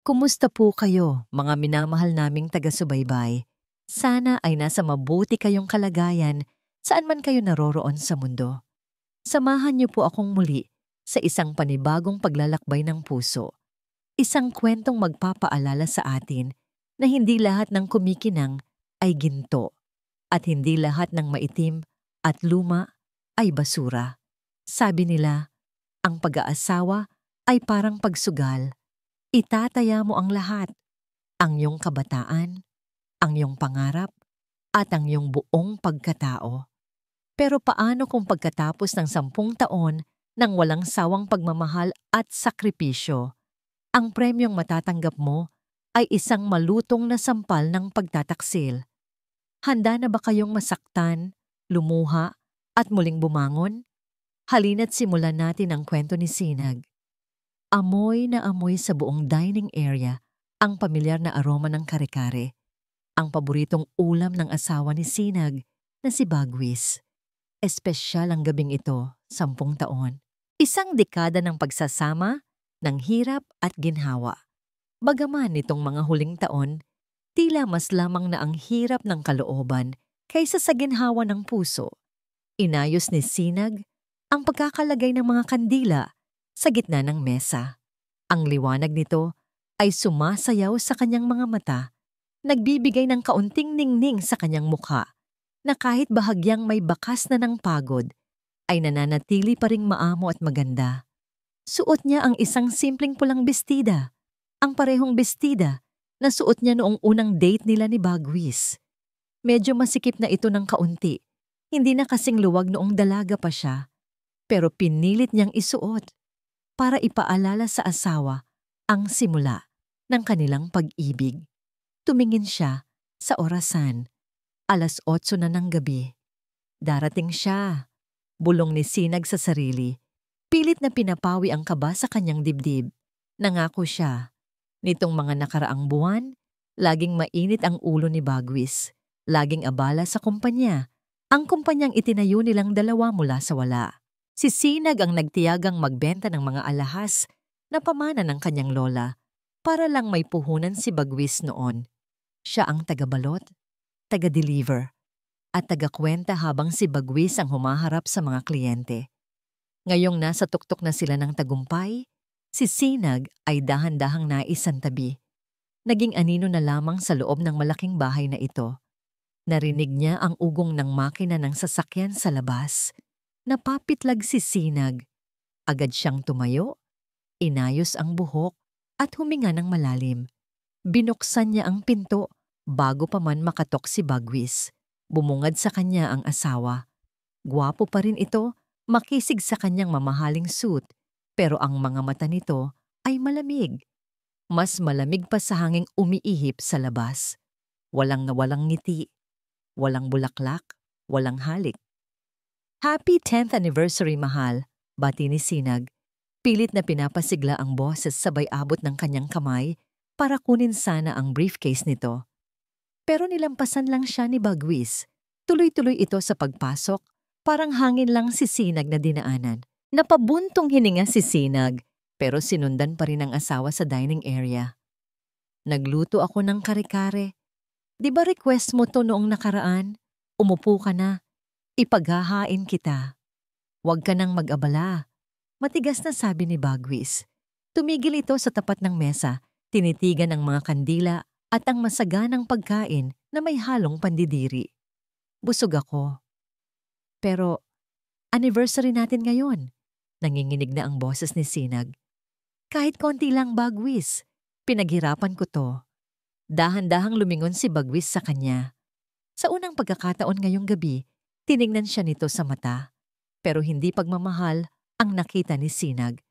Kumusta po kayo, mga minamahal naming taga-subaybay? Sana ay nasa mabuti kayong kalagayan saan man kayo naroroon sa mundo. Samahan niyo po akong muli sa isang panibagong paglalakbay ng puso. Isang kwentong magpapaalala sa atin na hindi lahat ng kumikinang ay ginto at hindi lahat ng maitim at luma ay basura. Sabi nila, ang pag-aasawa ay parang pagsugal. Itataya mo ang lahat, ang iyong kabataan, ang iyong pangarap, at ang iyong buong pagkatao. Pero paano kung pagkatapos ng 10 taon ng walang sawang pagmamahal at sakripisyo, ang premyong matatanggap mo ay isang malutong na sampal ng pagtataksil? Handa na ba kayong masaktan, lumuha, at muling bumangon? Halina't simulan natin ang kwento ni Sinag. Amoy na amoy sa buong dining area ang pamilyar na aroma ng kare-kare, ang paboritong ulam ng asawa ni Sinag na si Bagwis. Espesyal ang gabing ito, 10 taon. Isang dekada ng pagsasama, ng hirap at ginhawa. Bagaman nitong mga huling taon, tila mas lamang na ang hirap ng kalooban kaysa sa ginhawa ng puso. Inayos ni Sinag ang pagkakalagay ng mga kandila sa gitna ng mesa. Ang liwanag nito ay sumasayaw sa kanyang mga mata, nagbibigay ng kaunting ningning sa kanyang mukha, na kahit bahagyang may bakas na ng pagod, ay nananatili pa ring maamo at maganda. Suot niya ang isang simpleng pulang bestida, ang parehong bestida na suot niya noong unang date nila ni Bagwis. Medyo masikip na ito ng kaunti, hindi na kasing luwag noong dalaga pa siya, pero pinilit niyang isuot para ipaalala sa asawa ang simula ng kanilang pag-ibig. Tumingin siya sa orasan. 8:00 na ng gabi. Darating siya. Bulong ni Sinag sa sarili. Pilit na pinapawi ang kaba sa kanyang dibdib. Nangako siya. Nitong mga nakaraang buwan, laging mainit ang ulo ni Bagwis. Laging abala sa kumpanya. Ang kumpanyang itinayo nilang dalawa mula sa wala. Si Sinag ang nagtiyagang magbenta ng mga alahas na pamana ng kanyang lola para lang may puhunan si Bagwis noon. Siya ang taga-balot, taga-deliver, at taga-kwenta habang si Bagwis ang humaharap sa mga kliyente. Ngayong nasa tuktok na sila ng tagumpay, si Sinag ay dahan-dahang naisantabi. Naging anino na lamang sa loob ng malaking bahay na ito. Narinig niya ang ugong ng makina ng sasakyan sa labas. Napapitlag si Sinag. Agad siyang tumayo, inayos ang buhok at huminga ng malalim. Binuksan niya ang pinto bago pa man makatok si Bagwis. Bumungad sa kanya ang asawa. Gwapo pa rin ito, makisig sa kanyang mamahaling suit, pero ang mga mata nito ay malamig. Mas malamig pa sa hanging umiihip sa labas. Walang ngiti, walang bulaklak, walang halik. Happy 10th anniversary, mahal, bati ni Sinag. Pilit na pinapasigla ang boses sabay abot ng kanyang kamay para kunin sana ang briefcase nito. Pero nilampasan lang siya ni Bagwis. Tuloy-tuloy ito sa pagpasok, parang hangin lang si Sinag na dinaanan. Napabuntong hininga si Sinag, pero sinundan pa rin ang asawa sa dining area. Nagluto ako ng kare-kare. Di ba request mo to noong nakaraan? Umupo ka na. Ipaghahain kita. Huwag ka nang mag-abala. Matigas na sabi ni Bagwis. Tumigil ito sa tapat ng mesa, tinitigan ang mga kandila at ang masaganang pagkain na may halong pandidiri. Busog ako. Pero, anniversary natin ngayon. Nanginginig na ang boses ni Sinag. Kahit konti lang, Bagwis. Pinaghirapan ko to. Dahan-dahang lumingon si Bagwis sa kanya. Sa unang pagkakataon ngayong gabi, tiningnan siya nito sa mata. Pero hindi pagmamahal ang nakita ni Sinag,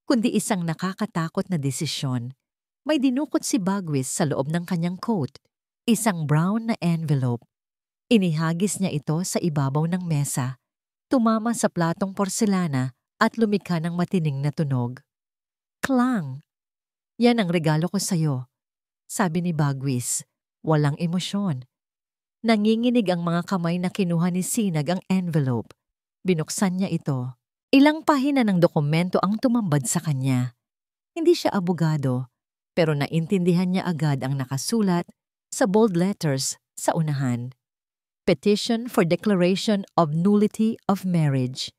kundi isang nakakatakot na desisyon. May dinukot si Bagwis sa loob ng kanyang coat, isang brown na envelope. Inihagis niya ito sa ibabaw ng mesa, tumama sa platong porselana at lumikha ng matining na tunog. Klang! Yan ang regalo ko sa'yo, sabi ni Bagwis, walang emosyon. Nanginginig ang mga kamay na kinuha ni Sinag ang envelope. Binuksan niya ito. Ilang pahina ng dokumento ang tumambad sa kanya. Hindi siya abogado, Pero naintindihan niya agad ang nakasulat sa bold letters sa unahan. Petition for Declaration of Nullity of Marriage.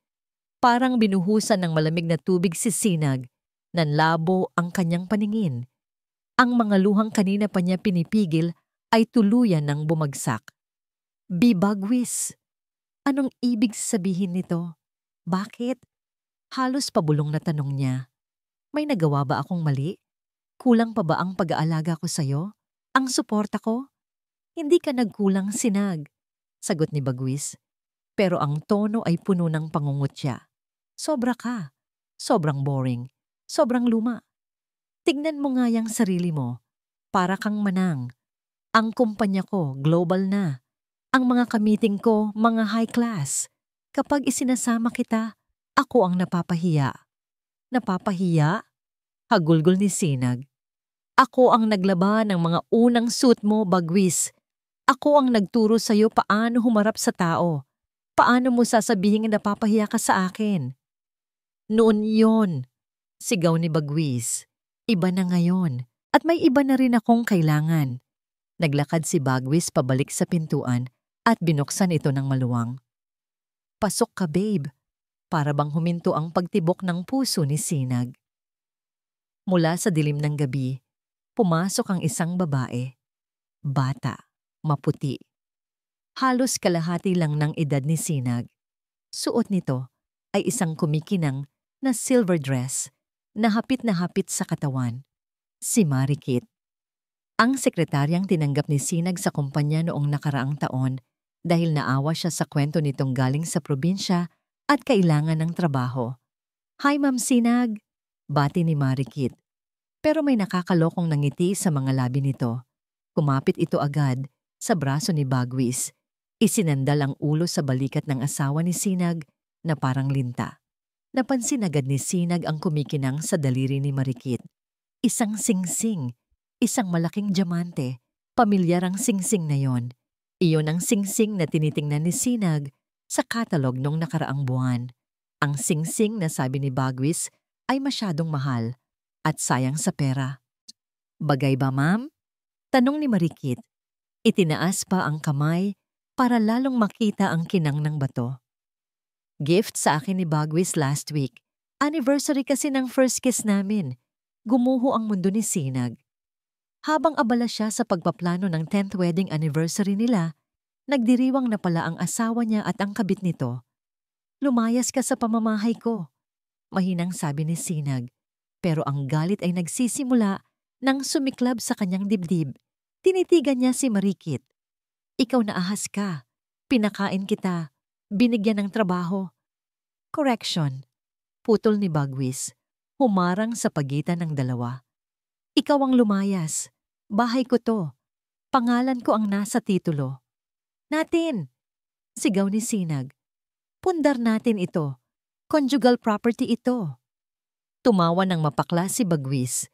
Parang binuhusan ng malamig na tubig si Sinag, nanlabo ang kanyang paningin. Ang mga luhang kanina pa niya pinipigil ay tuluyan ng bumagsak. Bibagwis. Anong ibig sabihin nito? Bakit? Halos pabulong na tanong niya. May nagawa ba akong mali? Kulang pa ba ang pag-aalaga ko sa'yo? Ang suporta ko? Hindi ka nagkulang, Sinag, sagot ni Bagwis. Pero ang tono ay puno ng pangungutya. Sobra ka. Sobrang boring. Sobrang luma. Tignan mo nga yung sarili mo. Para kang manang. Ang kumpanya ko, global na. Ang mga kamiting ko, mga high class. Kapag isinasama kita, ako ang napapahiya. Napapahiya? Hagulgol ni Sinag. Ako ang naglaba ng mga unang suit mo, Bagwis. Ako ang nagturo sa'yo paano humarap sa tao. Paano mo sasabihin na napapahiya ka sa akin? Noon yon, sigaw ni Bagwis. Iba na ngayon, at may iba na rin akong kailangan. Naglakad si Bagwis pabalik sa pintuan at binuksan ito ng maluwang. Pasok ka, babe. Para bang huminto ang pagtibok ng puso ni Sinag. Mula sa dilim ng gabi, pumasok ang isang babae. Bata, maputi. Halos kalahati lang ng edad ni Sinag. Suot nito ay isang kumikinang na silver dress na hapit sa katawan. Si Marikit. Ang sekretaryang tinanggap ni Sinag sa kumpanya noong nakaraang taon dahil naawa siya sa kwento nitong galing sa probinsya at kailangan ng trabaho. Hi, Ma'am Sinag, bati ni Marikit. Pero may nakakalokong nangiti sa mga labi nito. Kumapit ito agad sa braso ni Bagwis. Isinandal ang ulo sa balikat ng asawa ni Sinag na parang linta. Napansin agad ni Sinag ang kumikinang sa daliri ni Marikit. Isang singsing, isang malaking diamante, pamilyar ang singsing na yon. Iyon ang singsing na tinitingnan ni Sinag sa katalog nung nakaraang buwan. Ang singsing na sabi ni Bagwis ay masyadong mahal at sayang sa pera. Bagay ba, ma'am? Tanong ni Marikit. Itinaas pa ang kamay para lalong makita ang kinang ng bato. Gift sa akin ni Bagwis last week. Anniversary kasi ng first kiss namin. Gumuho ang mundo ni Sinag. Habang abala siya sa pagpaplano ng 10th wedding anniversary nila, nagdiriwang na pala ang asawa niya at ang kabit nito. Lumayas ka sa pamamahay ko, mahinang sabi ni Sinag. Pero ang galit ay nagsisimula nang sumiklab sa kanyang dibdib. Tinitigan niya si Marikit. Ikaw na ahas ka. Pinakain kita. Binigyan ng trabaho. Correction. Putol ni Bagwis. Humarang sa pagitan ng dalawa. Ikaw ang lumayas. Bahay ko to. Pangalan ko ang nasa titulo. Natin! Sigaw ni Sinag. Pundar natin ito. Conjugal property ito. Tumawa ng mapakla si Bagwis.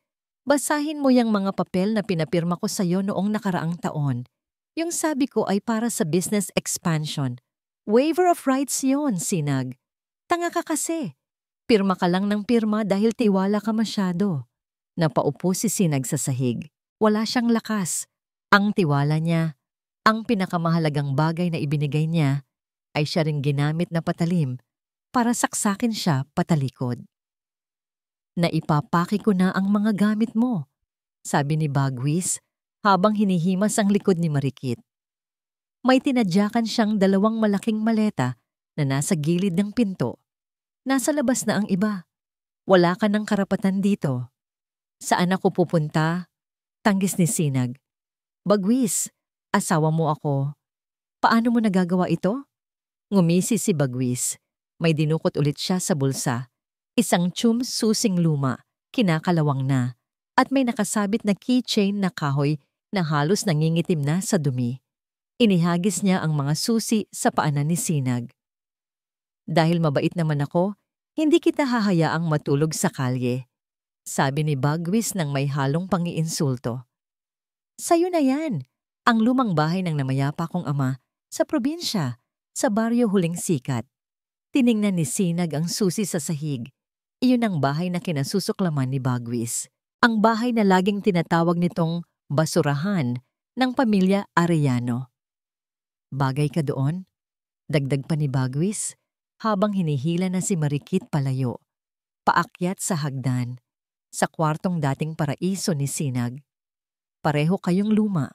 Basahin mo yung mga papel na pinapirma ko sa'yo noong nakaraang taon. Yung sabi ko ay para sa business expansion. Waiver of rights yon, Sinag. Tanga ka kasi. Pirma ka lang ng pirma dahil tiwala ka masyado. Napaupo si Sinag sa sahig. Wala siyang lakas. Ang tiwala niya, ang pinakamahalagang bagay na ibinigay niya, ay siya ring ginamit na patalim para saksakin siya patalikod. Naipapaki ko na ang mga gamit mo, sabi ni Bagwis habang hinihimas ang likod ni Marikit. May tinadyakan siyang 2 malaking maleta na nasa gilid ng pinto. Nasa labas na ang iba. Wala ka ng karapatan dito. Saan ako pupunta? Tanggis ni Sinag. Bagwis, asawa mo ako. Paano mo nagagawa ito? Ngumisi si Bagwis. May dinukot ulit siya sa bulsa. Isang susing luma, kinakalawang na, at may nakasabit na keychain na kahoy na halos nangingitim na sa dumi. Inihagis niya ang mga susi sa paanan ni Sinag. Dahil mabait naman ako, hindi kita hahayaang matulog sa kalye, sabi ni Bagwis ng may halong pangiinsulto. Sa'yo na yan, ang lumang bahay ng namayapa kong ama sa probinsya, sa baryo Huling Sikat. Tiningnan ni Sinag ang susi sa sahig. Iyon ang bahay na kinasusuklaman ni Bagwis. Ang bahay na laging tinatawag nitong basurahan ng pamilya Arellano. Bagay ka doon? Dagdag pa ni Bagwis habang hinihila na si Marikit palayo, paakyat sa hagdan, sa kwartong dating paraiso ni Sinag. Pareho kayong luma,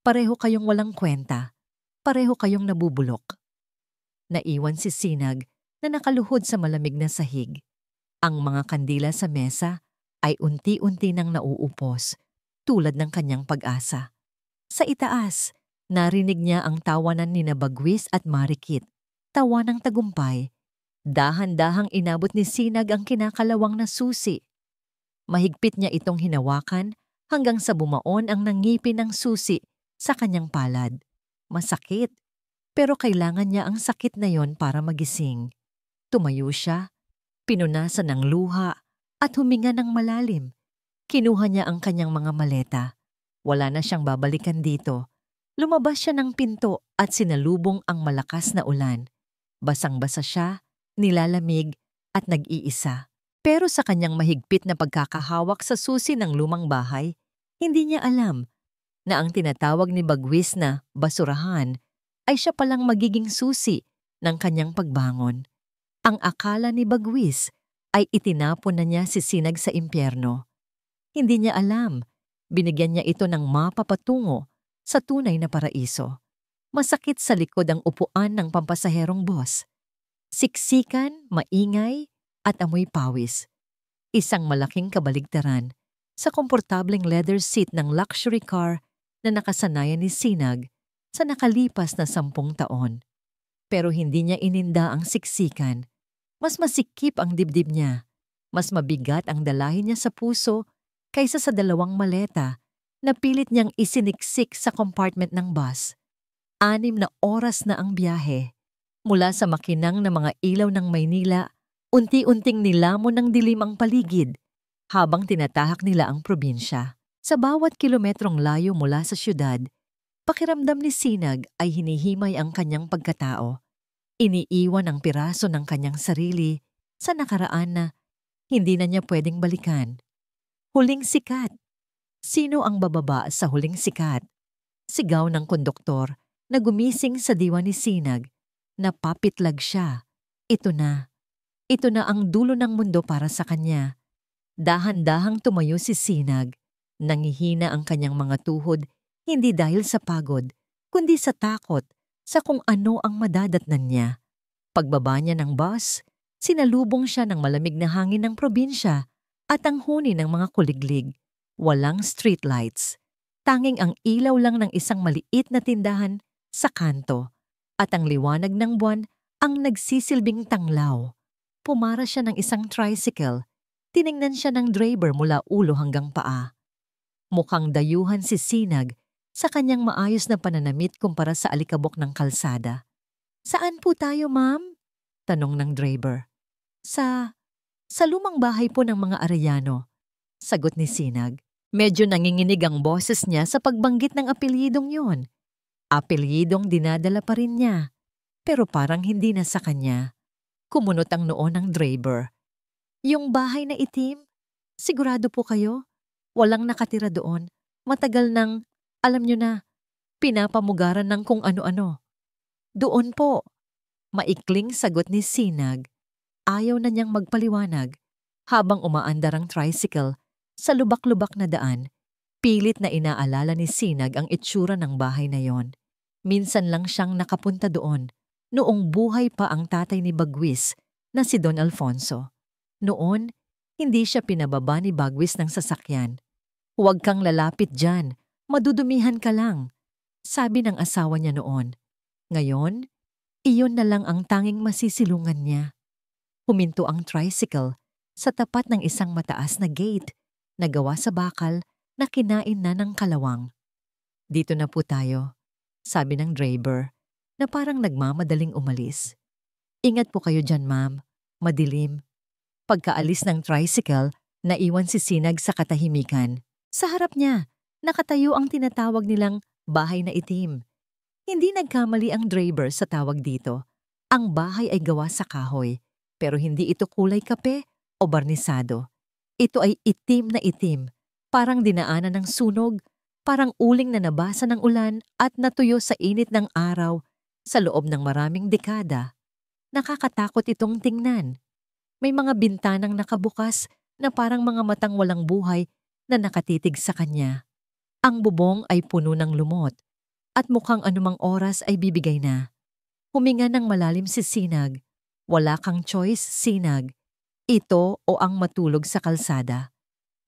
pareho kayong walang kwenta, pareho kayong nabubulok. Naiwan si Sinag na nakaluhod sa malamig na sahig. Ang mga kandila sa mesa ay unti-unti nang nauupos, tulad ng kanyang pag-asa. Sa itaas, narinig niya ang tawanan ni Bagwis at Marikit. Tawa ng tagumpay. Dahan-dahang inabot ni Sinag ang kinakalawang na susi. Mahigpit niya itong hinawakan hanggang sa bumaon ang nangipin ng susi sa kanyang palad. Masakit, pero kailangan niya ang sakit na yon para magising. Tumayo siya, pinunasan ng luha at huminga ng malalim. Kinuha niya ang kanyang mga maleta. Wala na siyang babalikan dito. Lumabas siya ng pinto at sinalubong ang malakas na ulan. Basang-basa siya, nilalamig at nag-iisa. Pero sa kanyang mahigpit na pagkakahawak sa susi ng lumang bahay, hindi niya alam na ang tinatawag ni Bagwis na basurahan ay siya palang magiging susi ng kanyang pagbangon. Ang akala ni Bagwis ay itinapon na niya si Sinag sa impyerno. Hindi niya alam, binigyan niya ito ng mapa patungo sa tunay na paraiso. Masakit sa likod ang upuan ng pampasaherong boss. Siksikan, maingay, at amoy pawis. Isang malaking kabaligtaran sa komportableng leather seat ng luxury car na nakasanayan ni Sinag sa nakalipas na 10 taon. Pero hindi niya ininda ang siksikan. Mas masikip ang dibdib niya. Mas mabigat ang dalahin niya sa puso kaysa sa 2 maleta na pilit niyang isiniksik sa compartment ng bus. 6 na oras na ang biyahe. Mula sa makinang na mga ilaw ng Maynila, unti-unting nilamon ng dilim ang paligid habang tinatahak nila ang probinsya. Sa bawat kilometrong layo mula sa syudad, pakiramdam ni Sinag ay hinihimay ang kanyang pagkatao. Iniiwan ang piraso ng kanyang sarili sa nakaraan na hindi na niya pwedeng balikan. Huling sikat. Sino ang bababa sa huling sikat? Sigaw ng konduktor na gumising sa diwa ni Sinag. Napapitlag siya. Ito na. Ito na ang dulo ng mundo para sa kanya. Dahan-dahang tumayo si Sinag. Nangihina ang kanyang mga tuhod, hindi dahil sa pagod, kundi sa takot sa kung ano ang madadatnan niya. Pagbaba niya ng bus, sinalubong siya ng malamig na hangin ng probinsya at ang huni ng mga kuliglig. Walang streetlights. Tanging ang ilaw lang ng isang maliit na tindahan sa kanto at ang liwanag ng buwan ang nagsisilbing tanglaw. Pumara siya ng isang tricycle. Tiningnan siya ng driver mula ulo hanggang paa. Mukhang dayuhan si Sinag sa kanyang maayos na pananamit kumpara sa alikabok ng kalsada. "Saan po tayo, ma'am?" tanong ng driver. Sa lumang bahay po ng mga Arellano," sagot ni Sinag. Medyo nanginginig ang boses niya sa pagbanggit ng apelyidong yun. Apelyidong dinadala pa rin niya, pero parang hindi na sa kanya. Kumunot ang noo ng driver. "Yung bahay na itim? Sigurado po kayo? Walang nakatira doon. Matagal nang, alam nyo na, pinapamugaran ng kung ano-ano." "Doon po." Maikling sagot ni Sinag. Ayaw na niyang magpaliwanag. Habang umaandar ang tricycle sa lubak-lubak na daan, pilit na inaalala ni Sinag ang itsura ng bahay na yon. Minsan lang siyang nakapunta doon, noong buhay pa ang tatay ni Bagwis na si Don Alfonso. Noon, hindi siya pinababa ni Bagwis ng sasakyan. "Huwag kang lalapit dyan, madudumihan ka lang," sabi ng asawa niya noon. Ngayon, iyon na lang ang tanging masisilungan niya. Huminto ang tricycle sa tapat ng isang mataas na gate na gawa sa bakal na kinain na ng kalawang. "Dito na po tayo," sabi ng driver na parang nagmamadaling umalis. "Ingat po kayo dyan, ma'am. Madilim." Pagkaalis ng tricycle, naiwan si Sinag sa katahimikan. Sa harap niya, nakatayo ang tinatawag nilang bahay na itim. Hindi nagkamali ang driver sa tawag dito. Ang bahay ay gawa sa kahoy, pero hindi ito kulay kape o barnisado. Ito ay itim na itim Parang dinaanan ng sunog, parang uling na nabasa ng ulan at natuyo sa init ng araw sa loob ng maraming dekada. Nakakatakot itong tingnan. May mga bintanang nakabukas na parang mga matang walang buhay na nakatitig sa kanya. Ang bubong ay puno ng lumot at mukhang anumang oras ay bibigay na. Huminga ng malalim si Sinag. Wala kang choice, Sinag. Ito o ang matulog sa kalsada.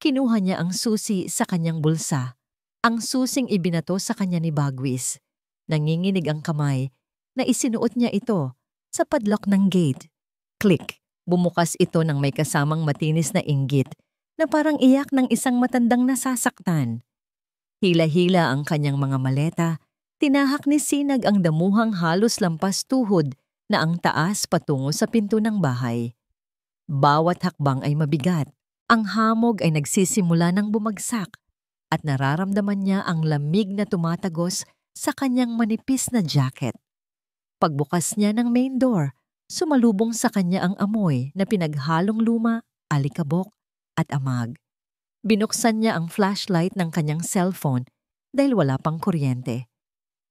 Kinuha niya ang susi sa kanyang bulsa. Ang susing ibinato sa kanya ni Bagwis. Nanginginig ang kamay na isinuot niya ito sa padlock ng gate. Click! Bumukas ito ng may kasamang matinis na inggit na parang iyak ng isang matandang nasasaktan. Hila-hila ang kanyang mga maleta. Tinahak ni Sinag ang damuhang halos lampas tuhod na ang taas patungo sa pinto ng bahay. Bawat hakbang ay mabigat. Ang hamog ay nagsisimula ng bumagsak at nararamdaman niya ang lamig na tumatagos sa kanyang manipis na jacket. Pagbukas niya ng main door, sumalubong sa kanya ang amoy na pinaghalong luma, alikabok at amag. Binuksan niya ang flashlight ng kanyang cellphone dahil wala pang kuryente.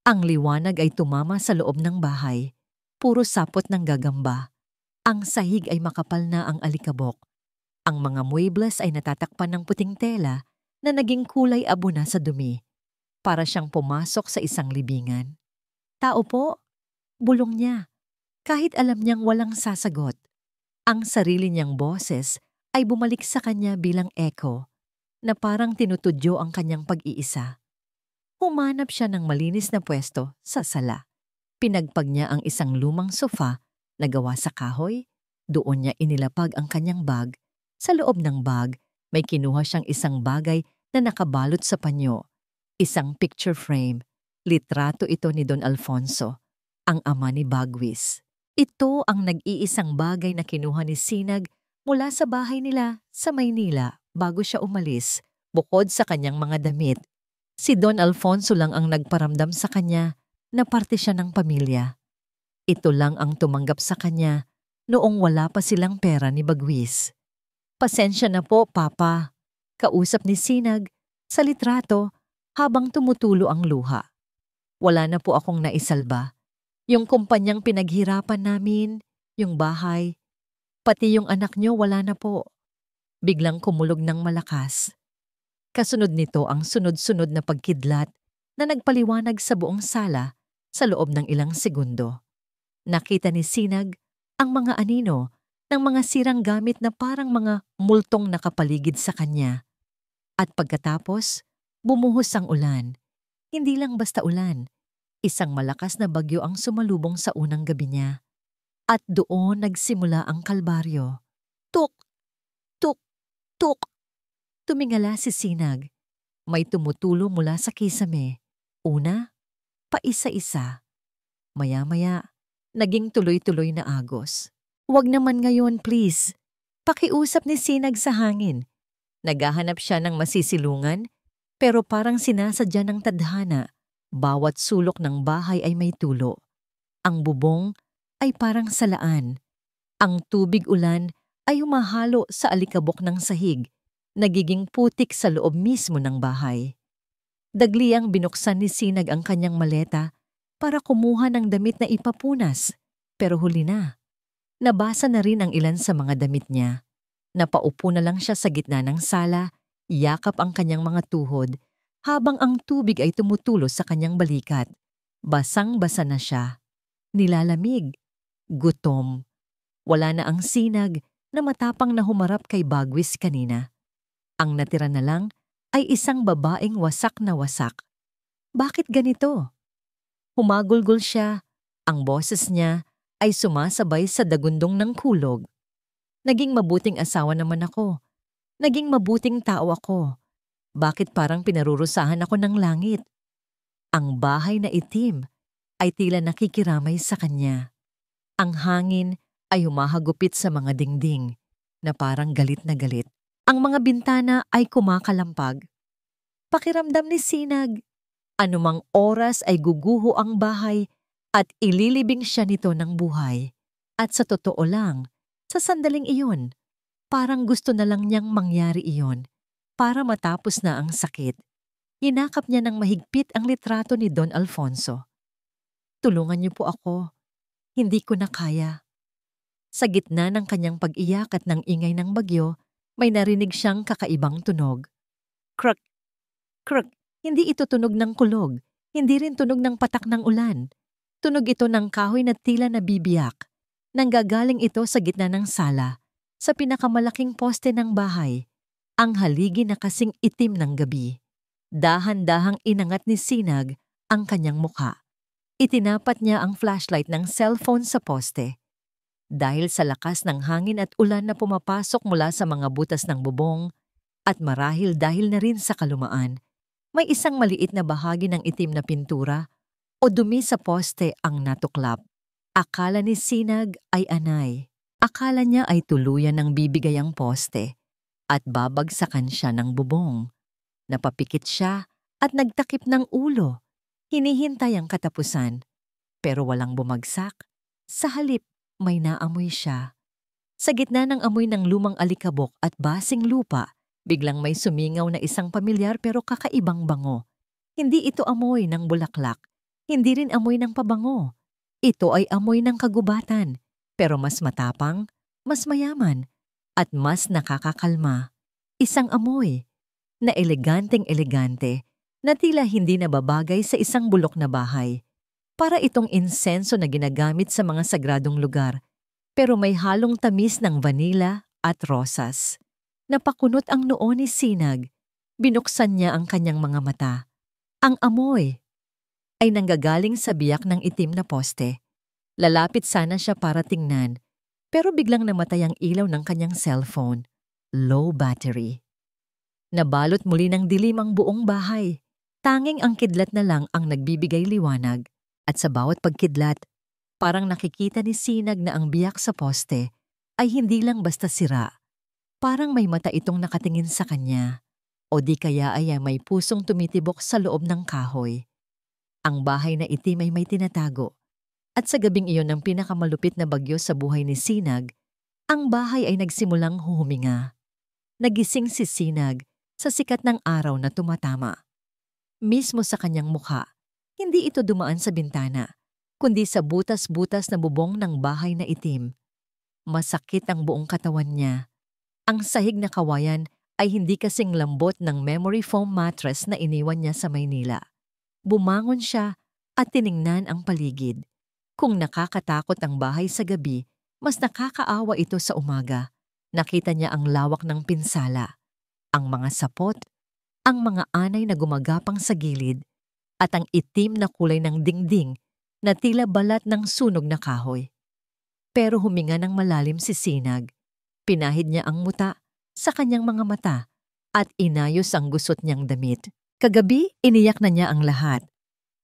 Ang liwanag ay tumama sa loob ng bahay. Puro sapot ng gagamba. Ang sahig ay makapal na ang alikabok. Ang mga muebles ay natatakpan ng puting tela na naging kulay abo na sa dumi. Para siyang pumasok sa isang libingan. Tao po, bulong niya. Kahit alam niyang walang sasagot. Ang sarili niyang boses ay bumalik sa kanya bilang echo na parang tinutudyo ang kanyang pag-iisa. Humanap siya ng malinis na pwesto sa sala. Pinagpag niya ang isang lumang sofa na gawa sa kahoy. Doon niya inilapag ang kanyang bag. Sa loob ng bag, may kinuha siyang isang bagay na nakabalot sa panyo. Isang picture frame. Litrato ito ni Don Alfonso, ang ama ni Bagwis. Ito ang nag-iisang bagay na kinuha ni Sinag mula sa bahay nila sa Maynila bago siya umalis, bukod sa kanyang mga damit. Si Don Alfonso lang ang nagparamdam sa kanya na parte siya ng pamilya. Ito lang ang tumanggap sa kanya noong wala pa silang pera ni Bagwis. Pasensya na po, Papa. Kausap ni Sinag sa litrato habang tumutulo ang luha. Wala na po akong naisalba. Yung kumpanyang pinaghirapan namin, yung bahay, pati yung anak nyo wala na po. Biglang kumulog ng malakas. Kasunod nito ang sunod-sunod na pagkidlat na nagpaliwanag sa buong sala sa loob ng ilang segundo. Nakita ni Sinag ang mga anino ng mga sirang gamit na parang mga multong nakapaligid sa kanya. At pagkatapos, bumuhos ang ulan. Hindi lang basta ulan. Isang malakas na bagyo ang sumalubong sa unang gabi niya. At doon nagsimula ang kalbaryo. Tuk! Tuk! Tuk! Tumingala si Sinag. May tumutulo mula sa kisame. Una, paisa-isa. Maya-maya, naging tuloy-tuloy na agos. Huwag naman ngayon, please. Pakiusap ni Sinag sa hangin. Naghahanap siya ng masisilungan, pero parang sinasadya ng tadhana. Bawat sulok ng bahay ay may tulo. Ang bubong ay parang salaan. Ang tubig ulan ay humahalo sa alikabok ng sahig, nagiging putik sa loob mismo ng bahay. Dagliang binuksan ni Sinag ang kanyang maleta para kumuha ng damit na ipapunas, pero huli na. Nabasa na rin ang ilan sa mga damit niya. Napaupo na lang siya sa gitna ng sala, yakap ang kanyang mga tuhod, habang ang tubig ay tumutulo sa kanyang balikat. Basang-basa na siya. Nilalamig. Gutom. Wala na ang Sinag na matapang na humarap kay Bagwis kanina. Ang natira na lang ay isang babaeng wasak na wasak. Bakit ganito? Humagulgol siya. Ang boses niya ay sumasabay sa dagundong ng kulog. Naging mabuting asawa naman ako. Naging mabuting tao ako. Bakit parang pinarurusahan ako ng langit? Ang bahay na itim ay tila nakikiramay sa kanya. Ang hangin ay humahagupit sa mga dingding na parang galit na galit. Ang mga bintana ay kumakalampag. Pakiramdam ni Sinag, anumang oras ay guguho ang bahay at ililibing siya nito ng buhay. At sa totoo lang, sa sandaling iyon, parang gusto na lang niyang mangyari iyon. para matapos na ang sakit. Hinakap niya ng mahigpit ang litrato ni Don Alfonso. "Tulungan niyo po ako. Hindi ko na kaya." Sa gitna ng kanyang pag-iyak at ng ingay ng bagyo, may narinig siyang kakaibang tunog. Kruk, kruk. Hindi ito tunog ng kulog. Hindi rin tunog ng patak ng ulan. Tunog ito ng kahoy na tila nabibiyak. Nanggagaling ito sa gitna ng sala, sa pinakamalaking poste ng bahay. Ang haligi na kasing itim ng gabi. Dahan-dahang inangat ni Sinag ang kanyang mukha. Itinapat niya ang flashlight ng cellphone sa poste. Dahil sa lakas ng hangin at ulan na pumapasok mula sa mga butas ng bubong, at marahil dahil na rin sa kalumaan, may isang maliit na bahagi ng itim na pintura o dumi sa poste ang natuklap. Akala ni Sinag ay anay. Akala niya ay tuluyan ng bibigay ang poste at babagsakan siya ng bubong. Napapikit siya at nagtakip ng ulo. Hinihintay ang katapusan. Pero walang bumagsak. Sa halip, may naamoy siya. Sa gitna ng amoy ng lumang alikabok at basing lupa, biglang may sumingaw na isang pamilyar pero kakaibang bango. Hindi ito amoy ng bulaklak. Hindi rin amoy ng pabango. Ito ay amoy ng kagubatan, pero mas matapang, mas mayaman, at mas nakakakalma. Isang amoy na eleganteng-elegante na tila hindi nababagay sa isang bulok na bahay. Para itong insenso na ginagamit sa mga sagradong lugar, pero may halong tamis ng vanila at rosas. Napakunot ang noo ni Sinag. Binuksan niya ang kanyang mga mata. Ang amoy ay nanggagaling sa biyak ng itim na poste. Lalapit sana siya para tingnan, pero biglang namatay ang ilaw ng kanyang cellphone. Low battery. Nabalot muli ng dilim ang buong bahay. Tanging ang kidlat na lang ang nagbibigay liwanag. At sa bawat pagkidlat, parang nakikita ni Sinag na ang biyak sa poste ay hindi lang basta sira. Parang may mata itong nakatingin sa kanya. O di kaya ay may pusong tumitibok sa loob ng kahoy. Ang bahay na itim ay may tinatago. At sa gabing iyon ng pinakamalupit na bagyo sa buhay ni Sinag, ang bahay ay nagsimulang huhuminga. Nagising si Sinag sa sikat ng araw na tumatama. Mismo sa kanyang mukha, hindi ito dumaan sa bintana, kundi sa butas-butas na bubong ng bahay na itim. Masakit ang buong katawan niya. Ang sahig na kawayan ay hindi kasing lambot ng memory foam mattress na iniwan niya sa Maynila. Bumangon siya at tiningnan ang paligid. Kung nakakatakot ang bahay sa gabi, mas nakakaawa ito sa umaga. Nakita niya ang lawak ng pinsala, ang mga sapot, ang mga anay na gumagapang sa gilid, at ang itim na kulay ng dingding na tila balat ng sunog na kahoy. Pero huminga ng malalim si Sinag. Pinahid niya ang muta sa kanyang mga mata at inayos ang gusot niyang damit. Kagabi, iniyak na niya ang lahat.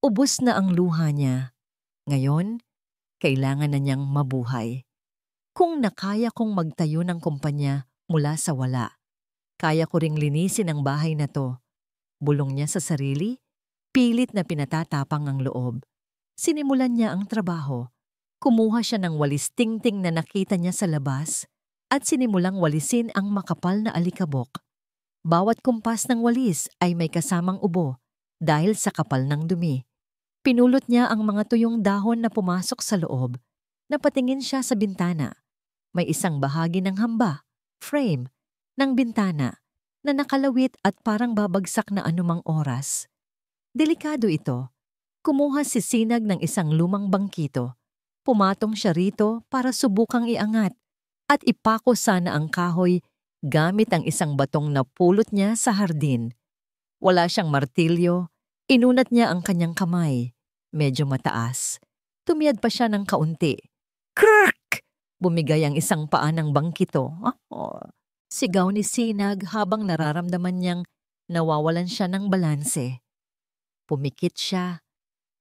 Ubos na ang luha niya. Ngayon, kailangan na niyang mabuhay. Kung nakaya kong magtayo ng kumpanya mula sa wala, kaya ko ring linisin ang bahay na to. Bulong niya sa sarili, pilit na pinatatapang ang loob. Sinimulan niya ang trabaho. Kumuha siya ng walis tingting na nakita niya sa labas at sinimulang walisin ang makapal na alikabok. Bawat kumpas ng walis ay may kasamang ubo dahil sa kapal ng dumi. Pinulot niya ang mga tuyong dahon na pumasok sa loob. Napatingin siya sa bintana. May isang bahagi ng hamba, frame, ng bintana na nakalawit at parang babagsak na anumang oras. Delikado ito. Kumuha si Sinag ng isang lumang bangkito. Pumatong siya rito para subukang iangat at ipako sana ang kahoy gamit ang isang batong napulot niya sa hardin. Wala siyang martilyo, inunat niya ang kanyang kamay. Medyo mataas. Tumiyad pa siya ng kaunti. Krrrk! Bumigay ang isang paa ng bangkito. Sigaw ni Sinag habang nararamdaman niyang nawawalan siya ng balanse. Pumikit siya.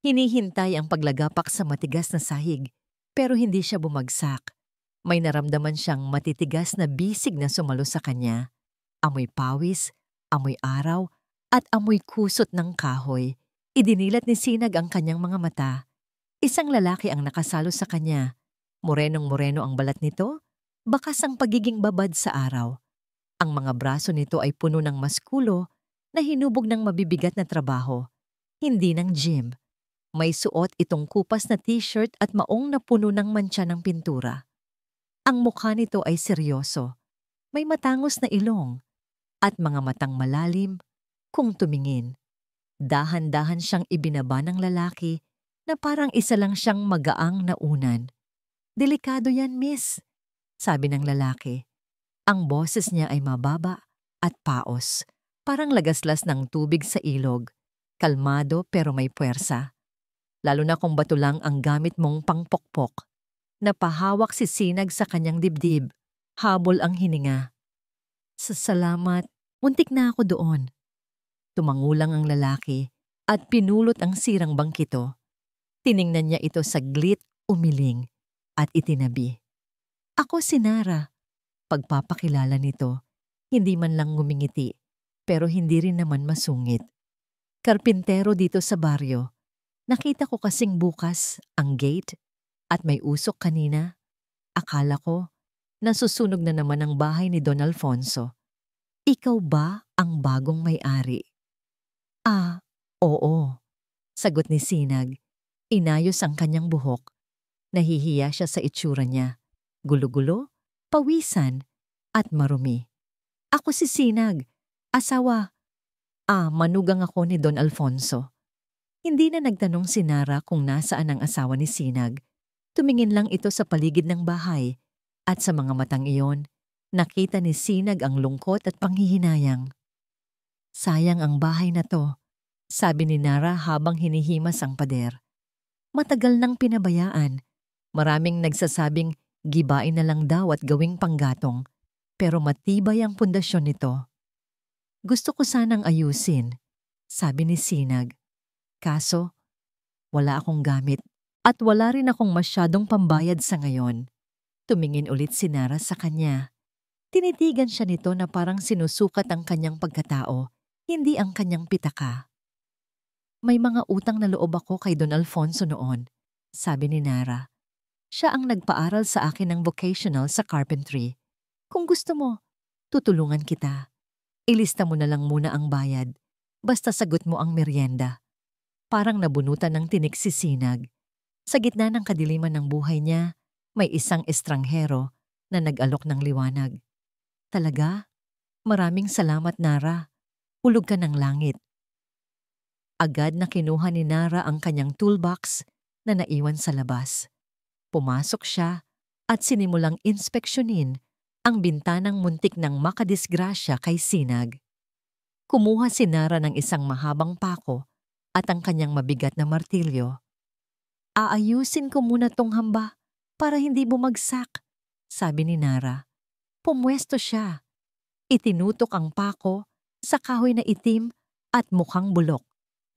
Hinihintay ang paglagapak sa matigas na sahig, pero hindi siya bumagsak. May naramdaman siyang matitigas na bisig na sumalo sa kanya. Amoy pawis, amoy araw, at amoy kusot ng kahoy. Idinilat ni Sinag ang kanyang mga mata. Isang lalaki ang nakasalo sa kanya. Morenong-moreno ang balat nito, bakas ang pagiging babad sa araw. Ang mga braso nito ay puno ng maskulo na hinubog ng mabibigat na trabaho, hindi ng gym. May suot itong kupas na t-shirt at maong na puno ng mantsa ng pintura. Ang mukha nito ay seryoso. May matangos na ilong at mga matang malalim kung tumingin. Dahan-dahan siyang ibinaba ng lalaki na parang isa lang siyang magaang na unan. "Delikado yan, miss," sabi ng lalaki. Ang boses niya ay mababa at paos, parang lagaslas ng tubig sa ilog. Kalmado pero may puwersa. Lalo na kung bato lang ang gamit mong pangpokpok. Napahawak si Sinag sa kanyang dibdib. Habol ang hininga. "Salamat, muntik na ako doon." Tumangulang ang lalaki at pinulot ang sirang bangkito. Tiningnan niya ito saglit, umiling, at itinabi. "Ako si Nara." Pagpapakilala nito, hindi man lang ngumingiti, pero hindi rin naman masungit. "Karpintero dito sa baryo. Nakita ko kasing bukas ang gate at may usok kanina. Akala ko, nasusunog na naman ang bahay ni Don Alfonso. Ikaw ba ang bagong may-ari?" "Ah, oo," sagot ni Sinag. Inayos ang kanyang buhok. Nahihiya siya sa itsura niya. Gulo-gulo, pawisan, at marumi. "Ako si Sinag, asawa." Manugang ako ni Don Alfonso." Hindi na nagtanong si Nara kung nasaan ang asawa ni Sinag. Tumingin lang ito sa paligid ng bahay at sa mga matang iyon, nakita ni Sinag ang lungkot at panghihinayang. "Sayang ang bahay na to," sabi ni Nara habang hinihimas ang pader. "Matagal nang pinabayaan. Maraming nagsasabing gibain na lang daw at gawing panggatong, pero matibay ang pundasyon nito. Gusto ko sanang ayusin," sabi ni Sinag. "Kaso, wala akong gamit at wala rin akong masyadong pambayad sa ngayon." Tumingin ulit si Nara sa kanya. Tinitigan siya nito na parang sinusukat ang kanyang pagkatao, hindi ang kanyang pitaka. "May mga utang na loob ako kay Don Alfonso noon," sabi ni Nara. "Siya ang nagpaaral sa akin ng vocational sa carpentry. Kung gusto mo, tutulungan kita. Ilista mo na lang muna ang bayad. Basta sagot mo ang merienda." Parang nabunutan ng tinik si Sinag. Sa gitna ng kadiliman ng buhay niya, may isang estranghero na nag-alok ng liwanag. "Talaga? Maraming salamat, Nara. Hulog ka ng langit." Agad na kinuha ni Nara ang kanyang toolbox na naiwan sa labas. Pumasok siya at sinimulang inspeksyonin ang bintanang muntik ng makadisgrasya kay Sinag. Kumuha si Nara ng isang mahabang pako at ang kanyang mabigat na martilyo. "Aayusin ko muna tong hamba para hindi bumagsak," sabi ni Nara. Pumwesto siya. Itinutok ang pako sa kahoy na itim at mukhang bulok.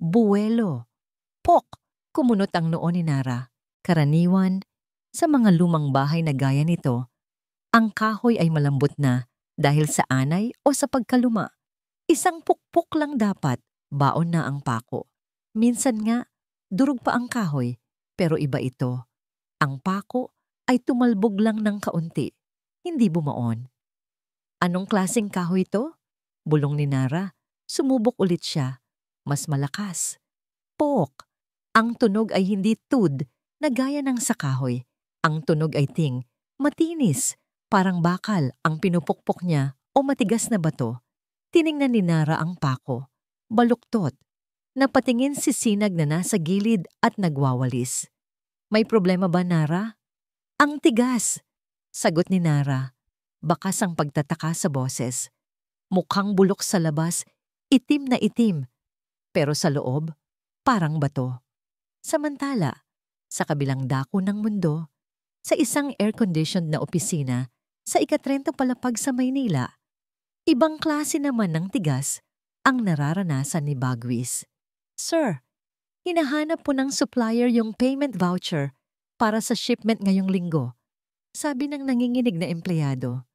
Buwelo. Pok! Kumunot ang noo ni Nara. Karaniwan, sa mga lumang bahay na gaya nito, ang kahoy ay malambot na dahil sa anay o sa pagkaluma. Isang pukpok lang dapat, baon na ang pako. Minsan nga, durog pa ang kahoy, pero iba ito. Ang pako ay tumalbog lang ng kaunti, hindi bumaon. "Anong klaseng kahoy ito?" bulong ni Nara. Sumubok ulit siya. Mas malakas. Pok! Ang tunog ay hindi tud na gaya ng sa kahoy. Ang tunog ay ting, matinis, parang bakal ang pinupukpok niya o matigas na bato. Tiningnan ni Nara ang pako. Baluktot. Napatingin si Sinag na nasa gilid at nagwawalis. "May problema ba, Nara?" "Ang tigas," sagot ni Nara. Bakas ang pagtataka sa boses. Mukhang bulok sa labas, itim na itim. Pero sa loob, parang bato. Samantala, sa kabilang dako ng mundo, sa isang air-conditioned na opisina sa ika-30 palapag sa Maynila, ibang klase naman ng tigas ang nararanasan ni Bagwis. "Sir, hinahanap po ng supplier yung payment voucher para sa shipment ngayong linggo," sabi ng nanginginig na empleyado.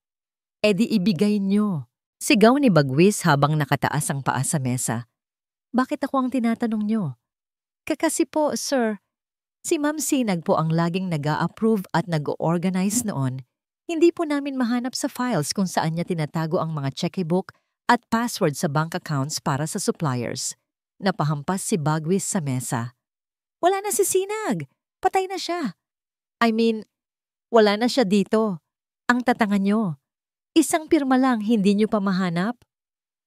"E di ibigay nyo," sigaw ni Bagwis habang nakataas ang paa sa mesa. "Bakit ako ang tinatanong nyo?" "Kasi po, sir, si Ma'am Sinag po ang laging nag-a-approve at nag-organize noon. Hindi po namin mahanap sa files kung saan niya tinatago ang mga checkbook at password sa bank accounts para sa suppliers. Napahampas si Bagwis sa mesa. Wala na si Sinag! Patay na siya! I mean, wala na siya dito. Ang tatanga nyo. Isang pirma lang hindi nyo pa mahanap?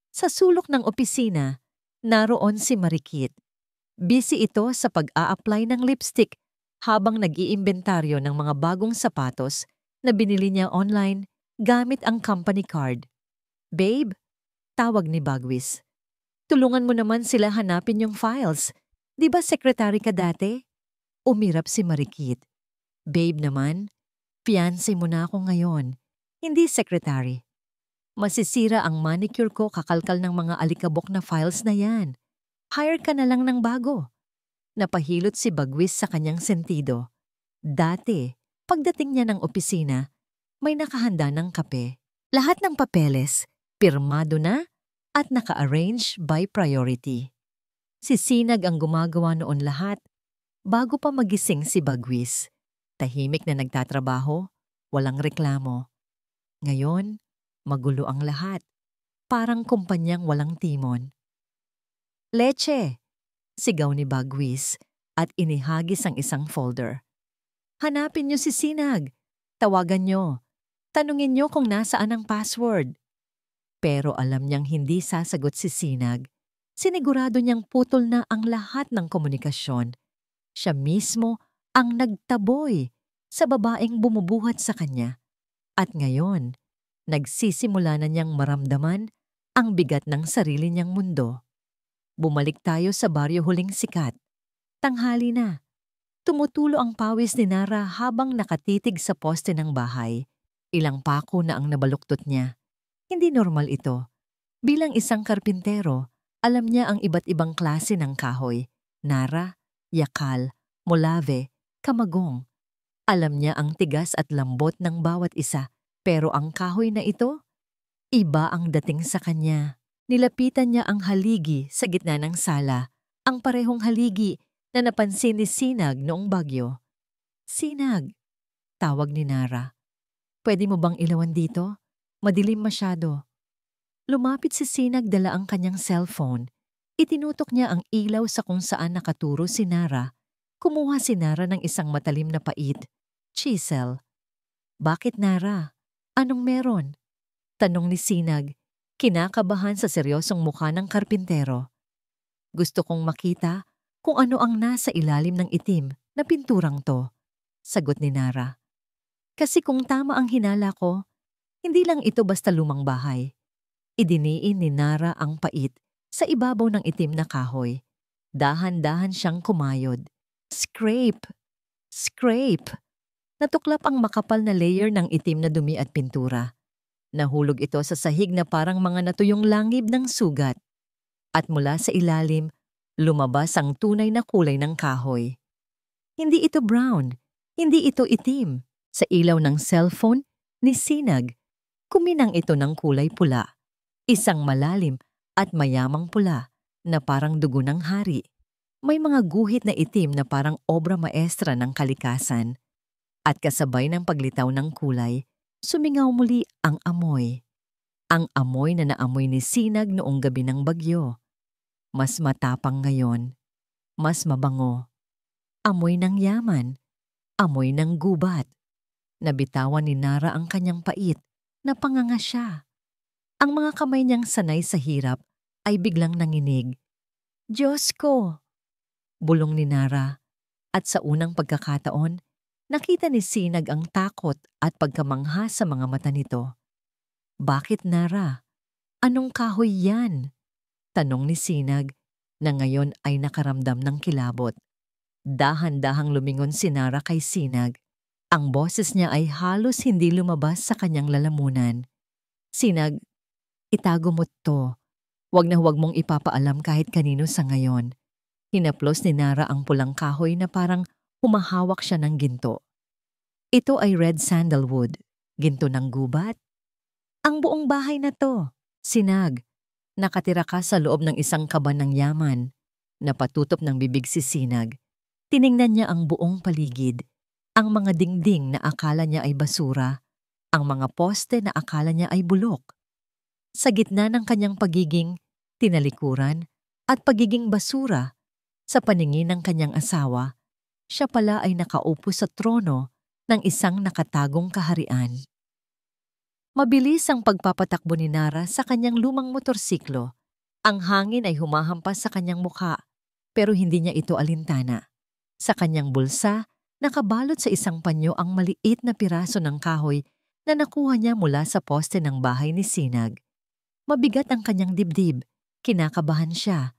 Sa sulok ng opisina, naroon si Marikit. Busy ito sa pag-a-apply ng lipstick habang nag-iimbentaryo ng mga bagong sapatos na binili niya online gamit ang company card. Babe, tawag ni Bagwis. Tulungan mo naman sila hanapin yung files. Di ba secretary ka dati? Umirap si Marikit. Babe naman, fiancé mo na ako ngayon, hindi secretary. Masisira ang manicure ko kakalkal ng mga alikabok na files na yan. Hire ka na lang ng bago. Napahilot si Bagwis sa kanyang sentido. Dati, pagdating niya ng opisina, may nakahanda ng kape. Lahat ng papeles, pirmado na at naka-arrange by priority. Si Sinag ang gumagawa noon lahat bago pa magising si Bagwis. Tahimik na nagtatrabaho, walang reklamo. Ngayon, magulo ang lahat. Parang kumpanyang walang timon. Leche! Sigaw ni Bagwis at inihagis ang isang folder. Hanapin niyo si Sinag. Tawagan niyo. Tanungin niyo kung nasaan ang password. Pero alam niyang hindi sasagot si Sinag. Sinigurado niyang putol na ang lahat ng komunikasyon. Siya mismo ang nagtaboy sa babaeng bumubuhat sa kanya. At ngayon, nagsisimula na niyang maramdaman ang bigat ng sarili niyang mundo. Bumalik tayo sa baryo huling sikat. Tanghali na. Tumutulo ang pawis ni Nara habang nakatitig sa poste ng bahay. Ilang pako na ang nabaluktot niya. Hindi normal ito. Bilang isang karpintero, alam niya ang iba't ibang klase ng kahoy. Nara, yakal, molave, kamagong. Alam niya ang tigas at lambot ng bawat isa. Pero ang kahoy na ito, iba ang dating sa kanya. Nilapitan niya ang haligi sa gitna ng sala, ang parehong haligi na napansin ni Sinag noong bagyo. Sinag, tawag ni Nara. Pwede mo bang ilawan dito? Madilim masyado. Lumapit si Sinag dala ang kanyang cellphone. Itinutok niya ang ilaw sa kung saan nakaturo si Nara. Kumuha si Nara ng isang matalim na pait. Chisel. Bakit Nara? Anong meron? Tanong ni Sinag. Kinakabahan sa seryosong mukha ng karpintero. Gusto kong makita kung ano ang nasa ilalim ng itim na pinturang to, sagot ni Nara. Kasi kung tama ang hinala ko, hindi lang ito basta lumang bahay. Idiniin ni Nara ang pait sa ibabaw ng itim na kahoy. Dahan-dahan siyang kumayod. Scrape! Scrape! Natuklap ang makapal na layer ng itim na dumi at pintura. Nahulog ito sa sahig na parang mga natuyong langib ng sugat. At mula sa ilalim, lumabas ang tunay na kulay ng kahoy. Hindi ito brown, hindi ito itim. Sa ilaw ng cellphone ni Sinag, kuminang ito ng kulay pula. Isang malalim at mayamang pula na parang dugo ng hari. May mga guhit na itim na parang obra maestra ng kalikasan. At kasabay ng paglitaw ng kulay, sumingaw muli ang amoy. Ang amoy na naamoy ni Sinag noong gabi ng bagyo. Mas matapang ngayon. Mas mabango. Amoy ng yaman. Amoy ng gubat. Nabitawan ni Nara ang kanyang pait. Napanganga siya. Ang mga kamay niyang sanay sa hirap ay biglang nanginig. Diyos ko! Bulong ni Nara. At sa unang pagkakataon, nakita ni Sinag ang takot at pagkamangha sa mga mata nito. Bakit Nara? Anong kahoy yan? Tanong ni Sinag na ngayon ay nakaramdam ng kilabot. Dahan-dahang lumingon si Nara kay Sinag. Ang boses niya ay halos hindi lumabas sa kanyang lalamunan. Sinag, itago mo to. Huwag na huwag mong ipapaalam kahit kanino sa ngayon. Hinaplos ni Nara ang pulang kahoy na parang humahawak siya ng ginto. Ito ay red sandalwood, ginto ng gubat. Ang buong bahay na to, Sinag. Nakatira ka sa loob ng isang kaban ng yaman. Napatutop ng bibig si Sinag. Tiningnan niya ang buong paligid. Ang mga dingding na akala niya ay basura. ang mga poste na akala niya ay bulok. Sa gitna ng kanyang pagiging tinalikuran at pagiging basura sa paningin ng kanyang asawa, siya pala ay nakaupo sa trono ng isang nakatagong kaharian. Mabilis ang pagpapatakbo ni Nara sa kanyang lumang motorsiklo. Ang hangin ay humahampas sa kanyang mukha, pero hindi niya ito alintana. Sa kanyang bulsa, nakabalot sa isang panyo ang maliit na piraso ng kahoy na nakuha niya mula sa poste ng bahay ni Sinag. Mabigat ang kanyang dibdib, kinakabahan siya.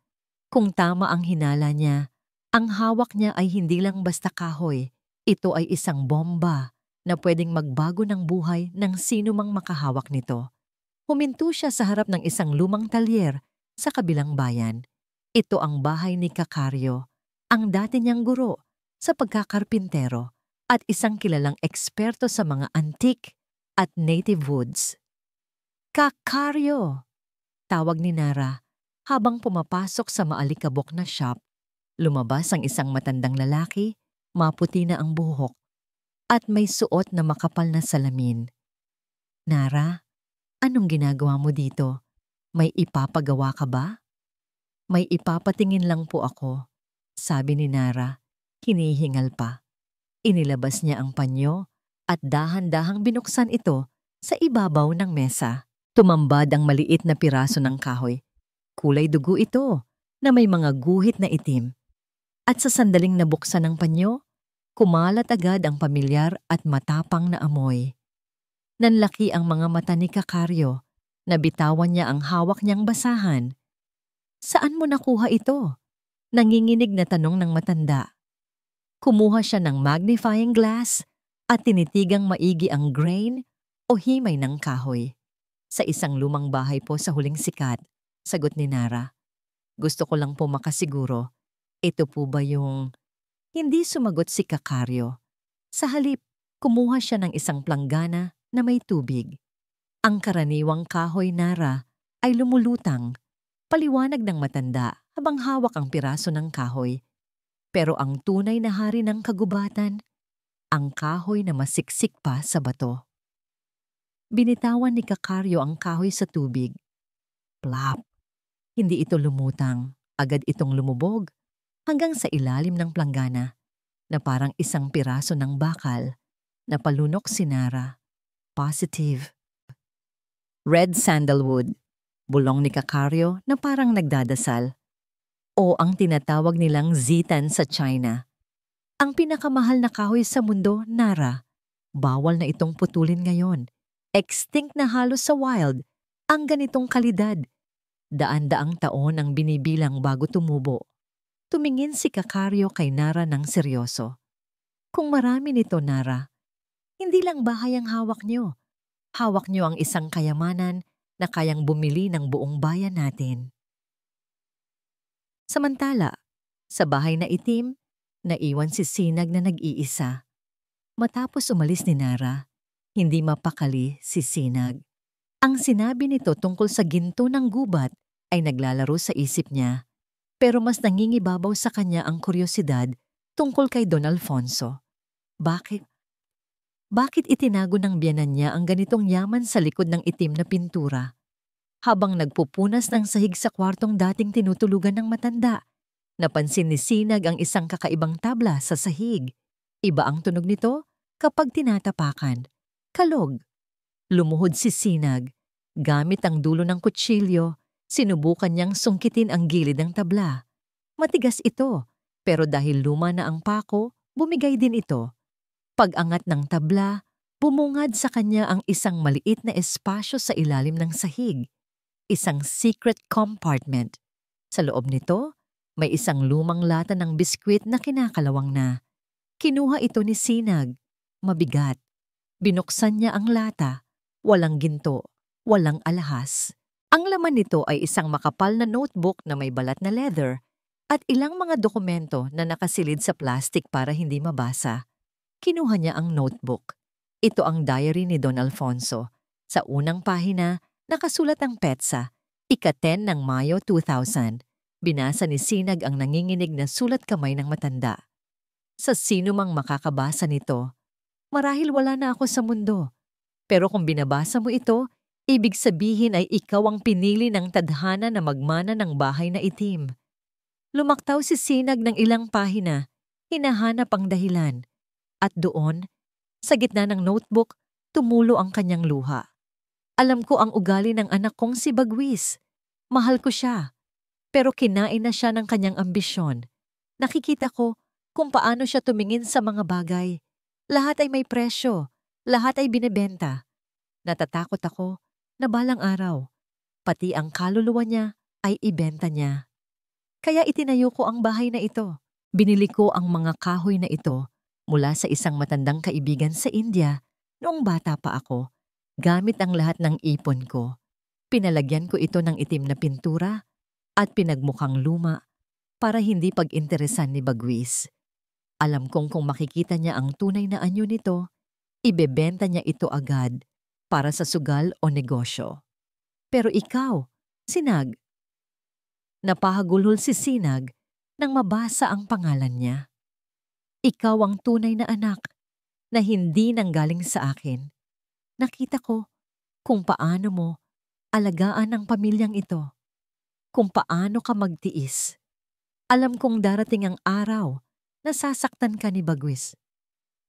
Kung tama ang hinala niya, ang hawak niya ay hindi lang basta kahoy. Ito ay isang bomba na pwedeng magbago ng buhay ng sino mang makahawak nito. Huminto siya sa harap ng isang lumang talyer sa kabilang bayan. Ito ang bahay ni Kakario, ang dati niyang guro sa pagkakarpintero at isang kilalang eksperto sa mga antique at native woods. Kakario! Tawag ni Nara habang pumapasok sa maalikabok na shop. Lumabas ang isang matandang lalaki, maputi na ang buhok, at may suot na makapal na salamin. Nara, anong ginagawa mo dito? May ipapagawa ka ba? May ipapatingin lang po ako, sabi ni Nara, hinihingal pa. Inilabas niya ang panyo at dahan-dahang binuksan ito sa ibabaw ng mesa. Tumambad ang maliit na piraso ng kahoy. Kulay dugo ito na may mga guhit na itim. At sa sandaling nabuksan ng panyo, kumalat agad ang pamilyar at matapang na amoy. Nanlaki ang mga mata ni Kakario. Nabitawan niya ang hawak niyang basahan. Saan mo nakuha ito? Nanginginig na tanong ng matanda. Kumuha siya ng magnifying glass at tinitigang maigi ang grain o himay ng kahoy. Sa isang lumang bahay po sa huling sikat, sagot ni Nara. Gusto ko lang po makasiguro. Ito po ba yung... Hindi sumagot si Kakario. Sa halip, kumuha siya ng isang planggana na may tubig. Ang karaniwang kahoy, Nara, ay lumulutang, paliwanag ng matanda habang hawak ang piraso ng kahoy. Pero ang tunay na hari ng kagubatan, ang kahoy na masiksik pa sa bato. Binitawan ni Kakario ang kahoy sa tubig. Plap! Hindi ito lumutang, agad itong lumubog hanggang sa ilalim ng planggana na parang isang piraso ng bakal. Napalunok si Nara. Positive. Red sandalwood, bulong ni Kakario na parang nagdadasal. O ang tinatawag nilang zitan sa China. Ang pinakamahal na kahoy sa mundo, Nara. Bawal na itong putulin ngayon. Extinct na halos sa wild ang ganitong kalidad. Daan-daang taon ang binibilang bago tumubo. Tumingin si Kakario kay Nara ng seryoso. Kung marami nito, Nara, hindi lang bahay ang hawak niyo. Hawak niyo ang isang kayamanan na kayang bumili ng buong bayan natin. Samantala, sa bahay na itim, naiwan si Sinag na nag-iisa. Matapos umalis ni Nara, hindi mapakali si Sinag. Ang sinabi nito tungkol sa ginto ng gubat ay naglalaro sa isip niya, pero mas nangingibabaw sa kanya ang kuryosidad tungkol kay Don Alfonso. Bakit itinago ng biyenan niya ang ganitong yaman sa likod ng itim na pintura? Habang nagpupunas ng sahig sa kwartong dating tinutulugan ng matanda, napansin ni Sinag ang isang kakaibang tabla sa sahig. Iba ang tunog nito kapag tinatapakan. Kalog. Lumuhod si Sinag. Gamit ang dulo ng kutsilyo, sinubukan niyang sungkitin ang gilid ng tabla. Matigas ito, pero dahil luma na ang pako, bumigay din ito. Pag-angat ng tabla, bumungad sa kanya ang isang maliit na espasyo sa ilalim ng sahig. Isang secret compartment. Sa loob nito, may isang lumang lata ng biskwit na kinakalawang na. Kinuha ito ni Sinag. Mabigat. Binuksan niya ang lata. Walang ginto. Walang alahas. Ang laman nito ay isang makapal na notebook na may balat na leather at ilang mga dokumento na nakasilid sa plastic para hindi mabasa. Kinuha niya ang notebook. Ito ang diary ni Don Alfonso. Sa unang pahina, nakasulat ang petsa, ika-10 ng Mayo 2000. Binasa ni Sinag ang nanginginig na sulat kamay ng matanda. Sa sino mang makakabasa nito, marahil wala na ako sa mundo. Pero kung binabasa mo ito, ibig sabihin ay ikaw ang pinili ng tadhana na magmana ng bahay na itim. Lumaktaw si Sinag ng ilang pahina, hinahanap ang dahilan. At doon, sa gitna ng notebook, tumulo ang kanyang luha. Alam ko ang ugali ng anak kong si Bagwis. Mahal ko siya. Pero kinain na siya ng kanyang ambisyon. Nakikita ko kung paano siya tumingin sa mga bagay. Lahat ay may presyo. Lahat ay binebenta. Natatakot ako na balang araw, pati ang kaluluwa niya ay ibenta niya. Kaya itinayo ko ang bahay na ito. Binili ko ang mga kahoy na ito mula sa isang matandang kaibigan sa India noong bata pa ako. Gamit ang lahat ng ipon ko. Pinalagyan ko ito ng itim na pintura at pinagmukhang luma para hindi pag-interesan ni Bagwis. Alam kong kung makikita niya ang tunay na anyo nito, ibebenta niya ito agad para sa sugal o negosyo. Pero ikaw, Sinag. Napahagulhol si Sinag nang mabasa ang pangalan niya. Ikaw ang tunay na anak na hindi nanggaling sa akin. Nakita ko kung paano mo alagaan ang pamilyang ito, kung paano ka magtiis. Alam kong darating ang araw na sasaktan ka ni Bagwis.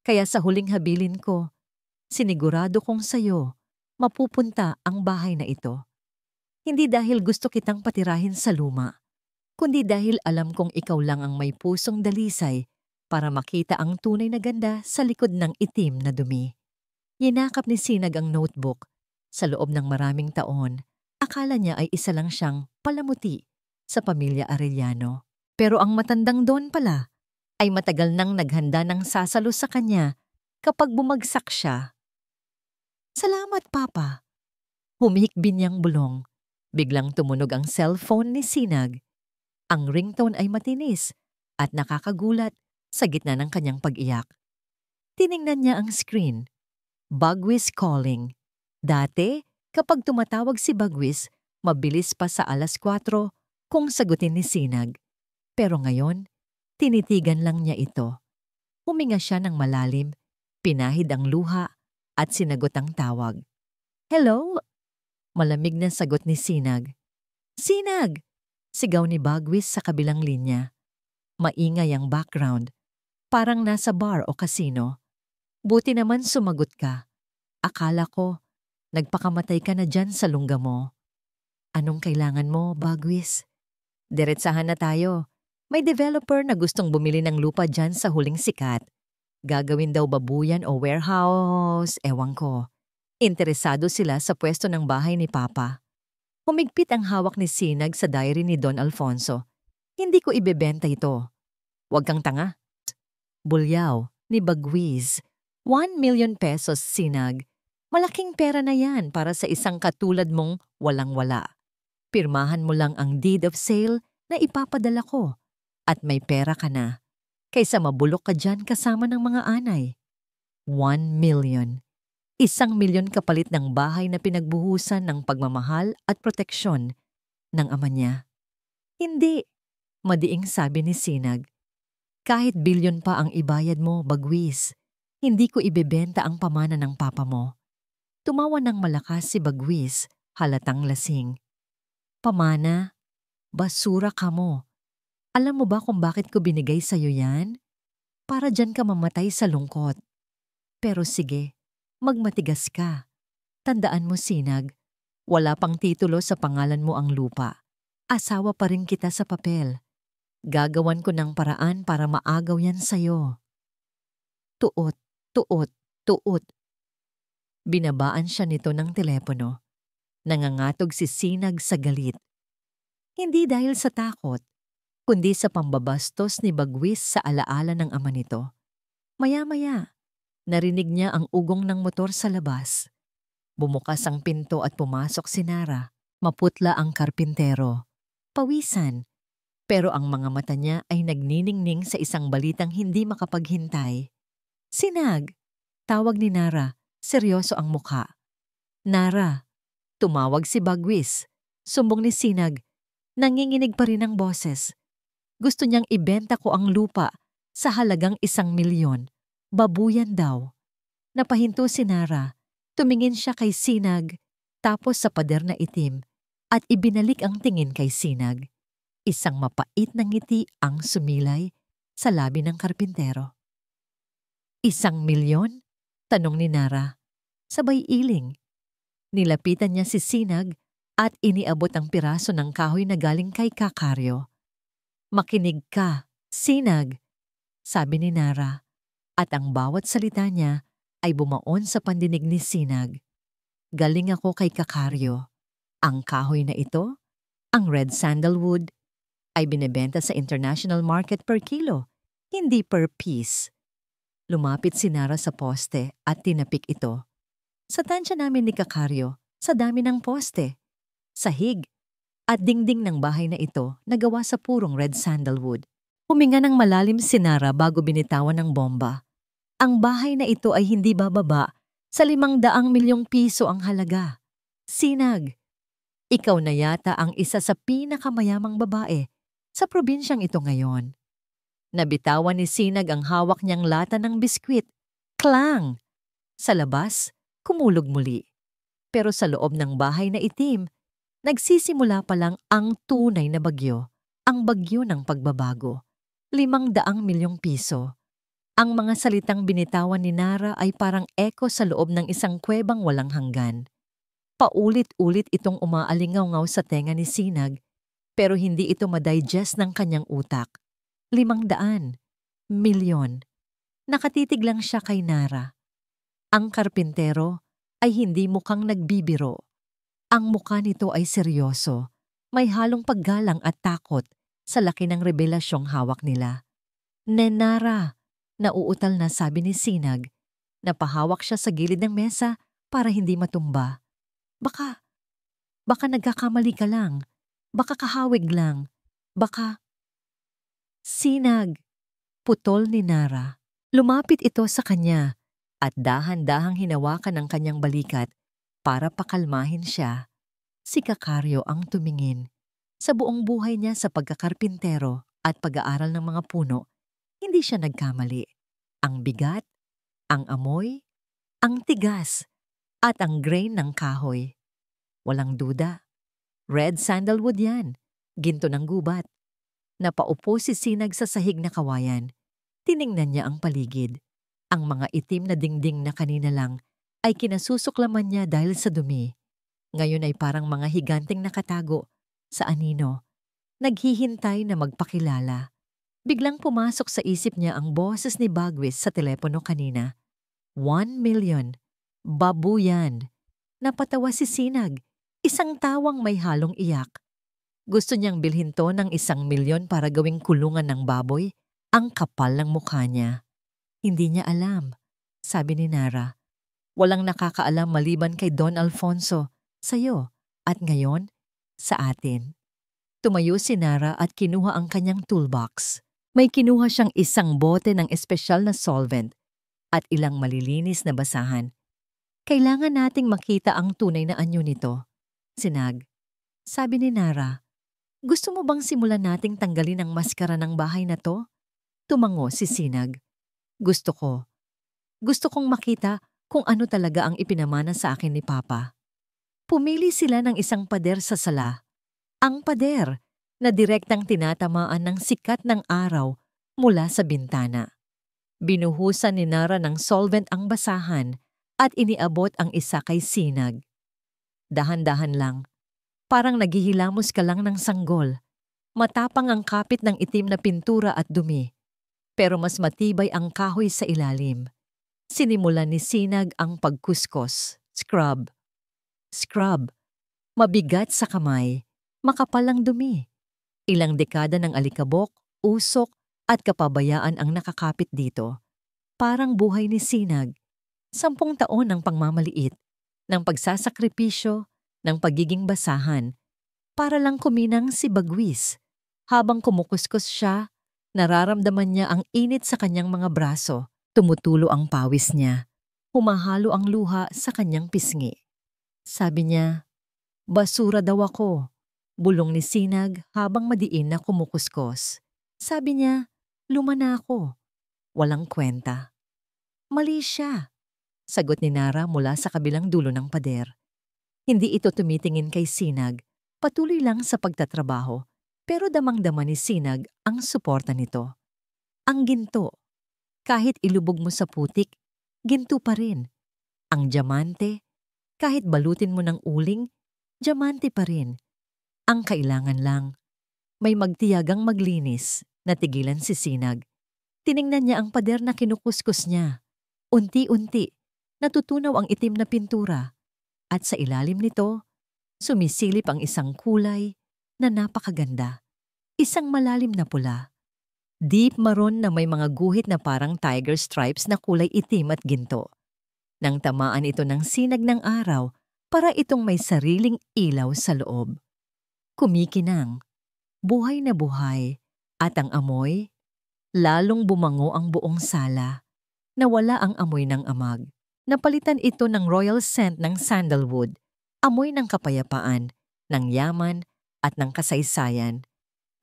Kaya sa huling habilin ko, sinigurado kong sayo mapupunta ang bahay na ito. Hindi dahil gusto kitang patirahin sa luma, kundi dahil alam kong ikaw lang ang may pusong dalisay para makita ang tunay na ganda sa likod ng itim na dumi. Yinakap ni Sinag ang notebook. Sa loob ng maraming taon, akala niya ay isa lang siyang palamuti sa pamilya Arellano. Pero ang matandang Don pala ay matagal nang naghanda ng sasalo sa kanya kapag bumagsak siya. Salamat, Papa. Humihikbi niyang bulong. Biglang tumunog ang cellphone ni Sinag. Ang ringtone ay matinis at nakakagulat sa gitna ng kanyang pag-iyak. Tiningnan niya ang screen. Bagwis calling. Dati, kapag tumatawag si Bagwis, mabilis pa sa 4:00 kung sagutin ni Sinag. Pero ngayon, tinitigan lang niya ito. Huminga siya ng malalim, pinahid ang luha at sinagot ang tawag. Hello? Malamig na sagot ni Sinag. Sinag! Sigaw ni Bagwis sa kabilang linya. Maingay ang background. Parang nasa bar o kasino. Buti naman sumagot ka. Akala ko, nagpakamatay ka na dyan sa lungga mo. Anong kailangan mo, Bagwis? Diretsahan na tayo. May developer na gustong bumili ng lupa dyan sa huling sikat. Gagawin daw babuyan o warehouse, ewan ko. Interesado sila sa pwesto ng bahay ni Papa. Humigpit ang hawak ni Sinag sa diary ni Don Alfonso. Hindi ko ibebenta ito. Huwag kang tanga. Bulyaw ni Bagwis. 1 million pesos, Sinag. Malaking pera na yan para sa isang katulad mong walang-wala. Pirmahan mo lang ang deed of sale na ipapadala ko at may pera ka na. Kaysa mabulok ka dyan kasama ng mga anay. 1 million. 1 milyon kapalit ng bahay na pinagbuhusan ng pagmamahal at proteksyon ng ama niya. Hindi, madiing sabi ni Sinag. Kahit bilyon pa ang ibayad mo, Bagwis, hindi ko ibebenta ang pamana ng papa mo. Tumawa ng malakas si Bagwis, halatang lasing. Pamana? Basura ka mo. Alam mo ba kung bakit ko binigay sa'yo yan? Para dyan ka mamatay sa lungkot. Pero sige, magmatigas ka. Tandaan mo, Sinag, wala pang titulo sa pangalan mo ang lupa. Asawa pa rin kita sa papel. Gagawan ko ng paraan para maagaw yan sa'yo. Tuot, tuot, tuot. Binabaan siya nito ng telepono. Nangangatog si Sinag sa galit. Hindi dahil sa takot, kundi sa pambabastos ni Bagwis sa alaala ng ama nito. Maya-maya, narinig niya ang ugong ng motor sa labas. Bumukas ang pinto at pumasok si Nara. Maputla ang karpintero. Pawisan. Pero ang mga mata niya ay nagniningning sa isang balitang hindi makapaghintay. Sinag! Tawag ni Nara. Seryoso ang mukha. Nara! Tumawag si Bagwis. Sumbong ni Sinag. Nanginginig pa rin ang boses. Gusto niyang ibenta ko ang lupa sa halagang 1 milyon. Babuyan daw. Napahinto si Nara. Tumingin siya kay Sinag, tapos sa pader na itim, at ibinalik ang tingin kay Sinag. Isang mapait na ngiti ang sumilay sa labi ng karpintero. 1,000,000? Tanong ni Nara. Sabay iling. Nilapitan niya si Sinag at iniabot ang piraso ng kahoy na galing kay Kakaryo. Makinig ka, Sinag, sabi ni Nara, at ang bawat salita niya ay bumaon sa pandinig ni Sinag. Galing ako kay Kakaryo. Ang kahoy na ito, ang red sandalwood, ay binebenta sa international market per kilo, hindi per piece. Lumapit si Nara sa poste at tinapik ito. Sa tansya namin ni Kakaryo, sa dami ng poste, sahig, at dingding ng bahay na ito na gawa sa purong red sandalwood. Huminga ng malalim si Nara bago binitawan ng bomba. Ang bahay na ito ay hindi bababa sa 500,000,000 piso ang halaga. Sinag, ikaw na yata ang isa sa pinakamayamang babae sa probinsyang ito ngayon. Nabitawan ni Sinag ang hawak niyang lata ng biskwit. Klang! Sa labas, kumulog muli. Pero sa loob ng bahay na itim, nagsisimula pa lang ang tunay na bagyo, ang bagyo ng pagbabago. 500,000,000 piso. Ang mga salitang binitawan ni Nara ay parang echo sa loob ng isang kuwebang walang hanggan. Paulit-ulit itong umaalingaw-ngaw sa tenga ni Sinag, pero hindi ito madigest ng kanyang utak. 500,000,000. Nakatitig lang siya kay Nara. Ang karpintero ay hindi mukhang nagbibiro. Ang mukha nito ay seryoso, may halong paggalang at takot sa laki ng revelasyong hawak nila. Nara, nauutal na sabi ni Sinag. Napahawak siya sa gilid ng mesa para hindi matumba. Baka nagkakamali ka lang. Baka kahawig lang. Baka... Sinag, putol ni Nara. Lumapit ito sa kanya at dahan-dahang hinawakan ang kanyang balikat para pakalmahin siya. Si Kakaryo ang tumingin. Sa buong buhay niya sa pagkakarpintero at pag-aaral ng mga puno, hindi siya nagkamali. Ang bigat, ang amoy, ang tigas, at ang grain ng kahoy. Walang duda. Red sandalwood yan. Ginto ng gubat. Napaupo si Sinag sa sahig na kawayan. Tiningnan niya ang paligid. Ang mga itim na dingding na kanina lang ay kinasusuklaman niya dahil sa dumi. Ngayon ay parang mga higanteng nakatago sa anino. Naghihintay na magpakilala. Biglang pumasok sa isip niya ang boses ni Bagwis sa telepono kanina. 1,000,000. Babuyan. Napatawa si Sinag. Isang tawang may halong iyak. Gusto niyang bilhin to ng 1,000,000 para gawing kulungan ng baboy. Ang kapal ng mukha niya. Hindi niya alam, sabi ni Nara. Walang nakakaalam maliban kay Don Alfonso, sa'yo, at ngayon, sa atin. Tumayo si Nara at kinuha ang kanyang toolbox. May kinuha siyang isang bote ng espesyal na solvent at ilang malilinis na basahan. Kailangan nating makita ang tunay na anyo nito. Sinag, sabi ni Nara, gusto mo bang simulan nating tanggalin ang maskara ng bahay na to? Tumango si Sinag. Gusto ko. Gusto kong makita kung ano talaga ang ipinamana sa akin ni Papa. Pumili sila ng isang pader sa sala. Ang pader na direktang tinatamaan ng sikat ng araw mula sa bintana. Binuhusan ni Nara ng solvent ang basahan at iniabot ang isa kay Sinag. Dahan-dahan lang. Parang naghihilamos ka lang ng sanggol. Matapang ang kapit ng itim na pintura at dumi. Pero mas matibay ang kahoy sa ilalim. Sinimulan ni Sinag ang pagkuskos. Scrub. Scrub. Mabigat sa kamay. Makapal ang dumi. Ilang dekada ng alikabok, usok, at kapabayaan ang nakakapit dito. Parang buhay ni Sinag. 10 taon ng pangmamaliit, ng pagsasakripisyo, ng pagiging basahan, para lang kuminang si Bagwis. Habang kumukuskus siya, nararamdaman niya ang init sa kanyang mga braso, tumutulo ang pawis niya, humahalo ang luha sa kanyang pisngi. Sabi niya, basura daw ako, bulong ni Sinag habang madiin na kumukuskus. Sabi niya, luma na ako. Walang kwenta. Mali siya. Sagot ni Nara mula sa kabilang dulo ng pader. Hindi ito tumitingin kay Sinag, patuloy lang sa pagtatrabaho, pero damang-dama ni Sinag ang suporta nito. Ang ginto, kahit ilubog mo sa putik, ginto pa rin. Ang diamante, kahit balutin mo ng uling, diamante pa rin. Ang kailangan lang, may magtiyagang maglinis, natigilan si Sinag. Tiningnan niya ang pader na kinukuskus niya. Unti-unti, natutunaw ang itim na pintura. At sa ilalim nito, sumisilip ang isang kulay na napakaganda. Isang malalim na pula. Deep maroon na may mga guhit na parang tiger stripes na kulay itim at ginto. Nang tamaan ito ng sinag ng araw, para itong may sariling ilaw sa loob. Kumikinang, buhay na buhay, at ang amoy, lalong bumango ang buong sala. Nawala ang amoy ng amag. Napalitan ito ng royal scent ng sandalwood, amoy ng kapayapaan, ng yaman at ng kasaysayan.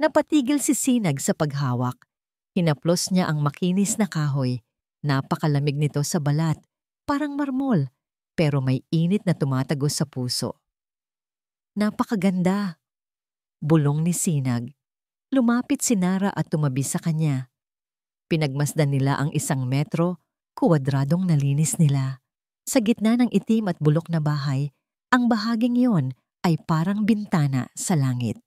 Napatigil si Sinag sa paghawak. Hinaplos niya ang makinis na kahoy. Napakalamig nito sa balat, parang marmol, pero may init na tumatagos sa puso. Napakaganda, bulong ni Sinag. Lumapit si Nara at tumabi sa kanya. Pinagmasdan nila ang 1 metro, kuwadradong nalinis nila. Sa gitna ng itim at bulok na bahay, ang bahaging iyon ay parang bintana sa langit.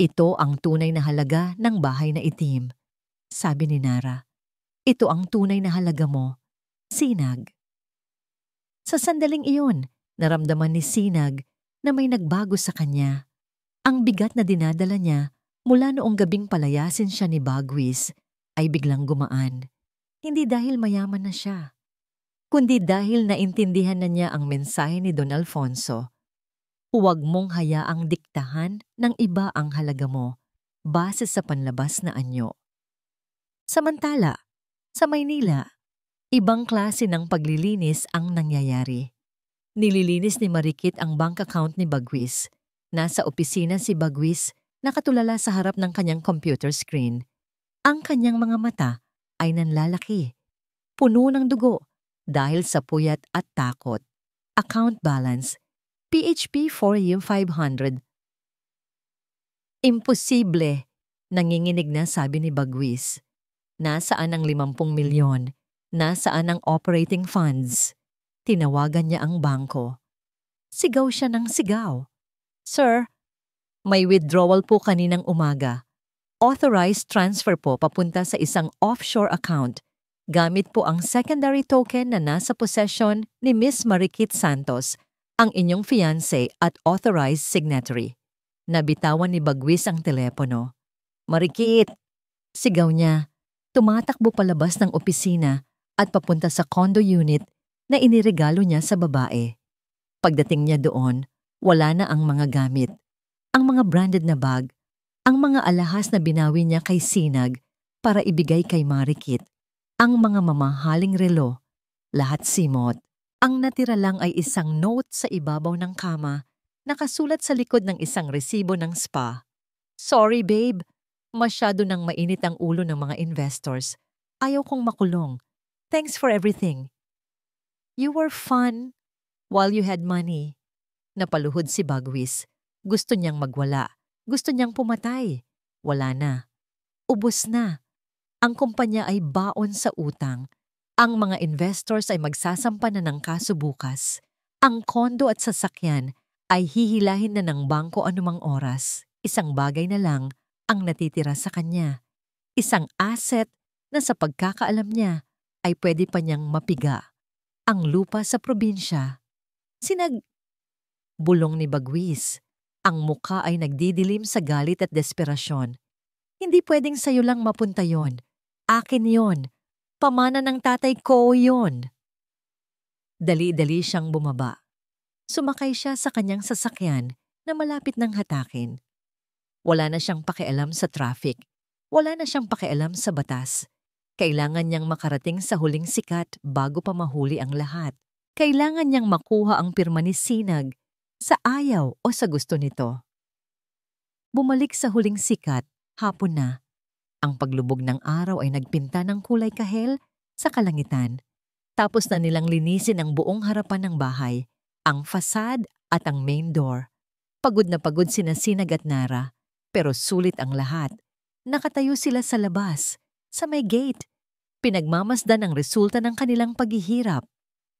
Ito ang tunay na halaga ng bahay na itim, sabi ni Nara. Ito ang tunay na halaga mo, Sinag. Sa sandaling iyon, naramdaman ni Sinag na may nagbago sa kanya. Ang bigat na dinadala niya mula noong gabing palayasin siya ni Bagwis ay biglang gumaan. Hindi dahil mayaman na siya, kundi dahil naintindihan na niya ang mensahe ni Don Alfonso. Huwag mong hayaang diktahan ng iba ang halaga mo base sa panlabas na anyo. Samantala, sa Maynila, ibang klase ng paglilinis ang nangyayari. Nililinis ni Marikit ang bank account ni Bagwis. Nasa opisina si Bagwis, nakatulala sa harap ng kanyang computer screen. Ang kanyang mga mata ay nanlalaki, puno ng dugo dahil sa puyat at takot. Account balance, PHP 4U500. Imposible, nanginginig na sabi ni Bagwis. Nasaan ang 50 milyon? Nasaan ang operating funds? Tinawagan niya ang bangko. Sigaw siya ng sigaw. Sir, may withdrawal po kaninang umaga. Authorized transfer po papunta sa isang offshore account. Gamit po ang secondary token na nasa possession ni Miss Marikit Santos, ang inyong fiancé at authorized signatory. Nabitawan ni Bagwis ang telepono. Marikit! Sigaw niya. Tumatakbo palabas ng opisina at papunta sa condo unit na iniregalo niya sa babae. Pagdating niya doon, wala na ang mga gamit. Ang mga branded na bag, ang mga alahas na binawi niya kay Sinag para ibigay kay Marikit, ang mga mamahaling relo, lahat simot. Ang natira lang ay isang note sa ibabaw ng kama, nakasulat sa likod ng isang resibo ng spa. Sorry babe, masyado nang mainit ang ulo ng mga investors. Ayaw kong makulong. Thanks for everything. You were fun while you had money. Napaluhod si Bagwis. Gusto niyang magwala. Gusto niyang pumatay. Wala na. Ubos na. Ang kumpanya ay baon sa utang. Ang mga investors ay magsasampa na ng kaso bukas. Ang kondo at sasakyan ay hihilahin na ng bangko anumang oras. Isang bagay na lang ang natitira sa kanya. Isang asset na sa pagkakaalam niya ay pwede pa niyang mapiga. Ang lupa sa probinsya. Bulong ni Bagwis. Ang muka ay nagdidilim sa galit at desperasyon. Hindi pwedeng sa'yo lang mapunta yon. Akin yon. Pamana ng tatay ko yon. Dali-dali siyang bumaba. Sumakay siya sa kanyang sasakyan na malapit ng hatakin. Wala na siyang pakialam sa traffic. Wala na siyang pakialam sa batas. Kailangan niyang makarating sa huling sikat bago pa mahuli ang lahat. Kailangan niyang makuha ang pirma ni Sinag sa ayaw o sa gusto nito. Bumalik sa huling sikat, hapon na. Ang paglubog ng araw ay nagpinta ng kulay kahel sa kalangitan. Tapos na nilang linisin ang buong harapan ng bahay, ang fasad at ang main door. Pagod na pagod sina Sinag at Nara, pero sulit ang lahat. Nakatayo sila sa labas, sa may gate. Pinagmamasdan ang resulta ng kanilang paghihirap.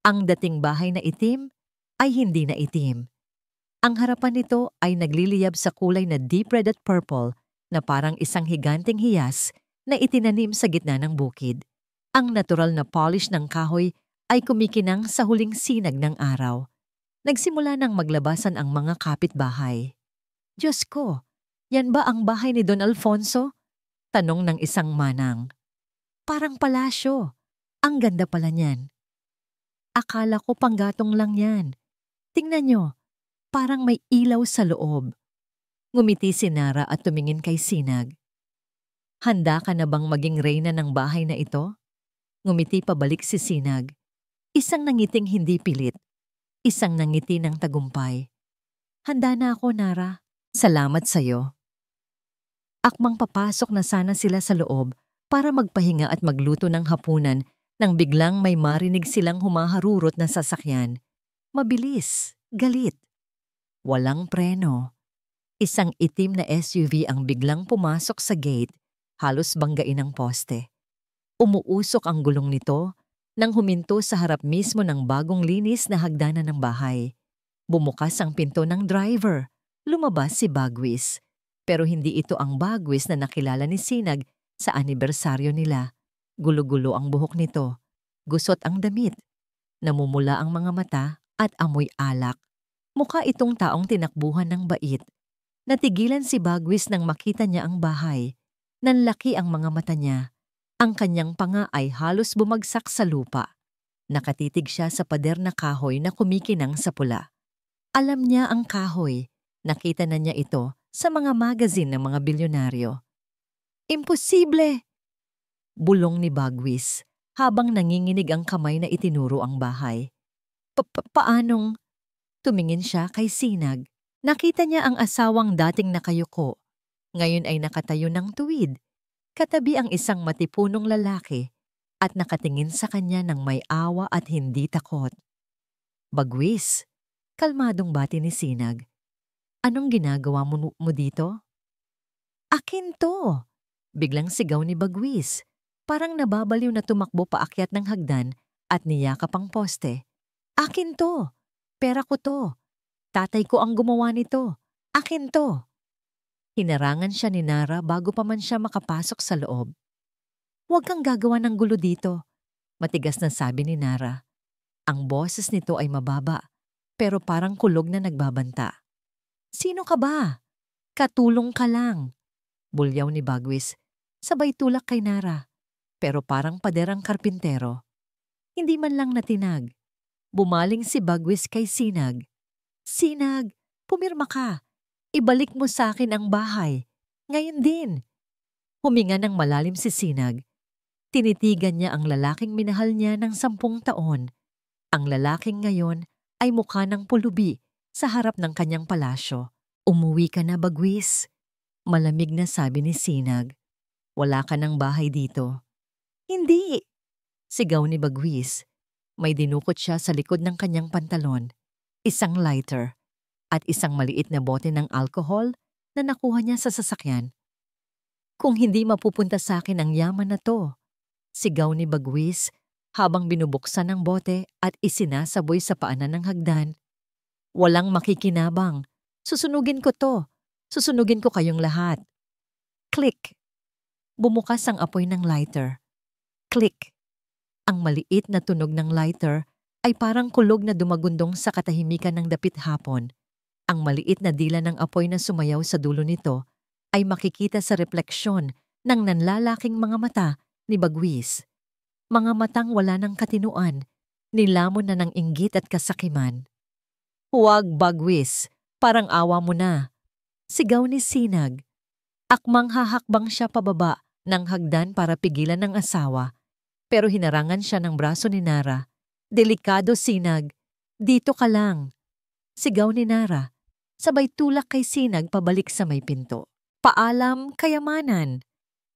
Ang dating bahay na itim ay hindi na itim. Ang harapan nito ay nagliliyab sa kulay na deep red at purple na parang isang higanting hiyas na itinanim sa gitna ng bukid. Ang natural na polish ng kahoy ay kumikinang sa huling sinag ng araw. Nagsimula nang maglabasan ang mga kapitbahay. Diyos ko, yan ba ang bahay ni Don Alfonso? Tanong ng isang manang. Parang palasyo. Ang ganda pala niyan. Akala ko panggatong lang yan. Tingnan nyo, parang may ilaw sa loob. Ngumiti si Nara at tumingin kay Sinag. Handa ka na bang maging reyna ng bahay na ito? Ngumiti pabalik si Sinag. Isang nangiting hindi pilit. Isang nangiti ng tagumpay. Handa na ako, Nara. Salamat sa'yo. Akmang papasok na sana sila sa loob para magpahinga at magluto ng hapunan nang biglang may marinig silang humaharurot na sasakyan. Mabilis, galit. Walang preno. Isang itim na SUV ang biglang pumasok sa gate, halos banggain ang poste. Umuusok ang gulong nito nang huminto sa harap mismo ng bagong linis na hagdanan ng bahay. Bumukas ang pinto ng driver. Lumabas si Bagwis. Pero hindi ito ang Bagwis na nakilala ni Sinag sa anibersaryo nila. Gulo-gulo ang buhok nito. Gusot ang damit. Namumula ang mga mata at amoy alak. Mukha itong taong tinakbuhan ng bait. Natigilan si Bagwis nang makita niya ang bahay. Nanlaki ang mga mata niya. Ang kanyang panga ay halos bumagsak sa lupa. Nakatitig siya sa pader na kahoy na kumikinang sa pula. Alam niya ang kahoy. Nakita na niya ito sa mga magazine ng mga bilyonaryo. Imposible! Bulong ni Bagwis habang nanginginig ang kamay na itinuro ang bahay. Paanong? Tumingin siya kay Sinag. Nakita niya ang asawang dating nakayuko. Ngayon ay nakatayo ng tuwid. Katabi ang isang matipunong lalaki at nakatingin sa kanya ng may awa at hindi takot. Bagwis, kalmadong bati ni Sinag. Anong ginagawa mo dito? Akin to! Biglang sigaw ni Bagwis. Parang nababaliw na tumakbo paakyat ng hagdan at niyakap ang poste. Akin to! Pera ko to! Tatay ko ang gumawa nito! Akin to! Hinarangan siya ni Nara bago pa man siya makapasok sa loob. Huwag kang gagawa ng gulo dito, matigas na sabi ni Nara. Ang boses nito ay mababa, pero parang kulog na nagbabanta. Sino ka ba? Katulong ka lang. Bulyaw ni Bagwis, sabay tulak kay Nara, pero parang paderang karpintero. Hindi man lang natinag. Bumaling si Bagwis kay Sinag. Sinag, pumirma ka. Ibalik mo sa akin ang bahay. Ngayon din. Huminga ng malalim si Sinag. Tinitigan niya ang lalaking minahal niya ng 10 taon. Ang lalaking ngayon ay mukha ng pulubi sa harap ng kanyang palasyo. Umuwi ka na, Bagwis. Malamig na sabi ni Sinag. Wala ka ng bahay dito. Hindi. Sigaw ni Bagwis. May dinukot siya sa likod ng kanyang pantalon. Isang lighter. At isang maliit na bote ng alcohol na nakuha niya sa sasakyan. Kung hindi mapupunta sa akin ang yaman na to, sigaw ni Bagwis habang binubuksan ang bote at isinasaboy sa paanan ng hagdan. Walang makikinabang. Susunugin ko to. Susunugin ko kayong lahat. Click. Bumukas ang apoy ng lighter. Click. Ang maliit na tunog ng lighter ay parang kulog na dumagundong sa katahimikan ng dapit hapon. Ang maliit na dila ng apoy na sumayaw sa dulo nito ay makikita sa refleksyon ng nanlalaking mga mata ni Bagwis. Mga matang wala ng katinuan, nilamon na ng inggit at kasakiman. Huwag, Bagwis, parang awa mo na. Sigaw ni Sinag. Akmang hahakbang siya pababa ng hagdan para pigilan ng asawa, pero hinarangan siya ng braso ni Nara. Delikado, Sinag. Dito ka lang. Sigaw ni Nara. Sabay tulak kay Sinag pabalik sa may pinto. Paalam, kayamanan.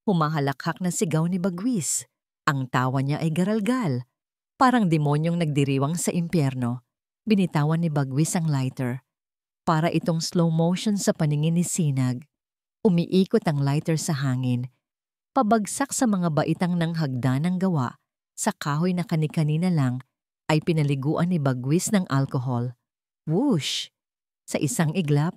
Humahalakhak na sigaw ni Bagwis. Ang tawa niya ay garalgal. Parang demonyong nagdiriwang sa impyerno, binitawan ni Bagwis ang lighter. Para itong slow motion sa paningin ni Sinag. Umiikot ang lighter sa hangin. Pabagsak sa mga baitang ng hagdanang gawa sa kahoy na kani-kanina lang ay pinaliguan ni Bagwis ng alcohol. Whoosh! Sa isang iglap,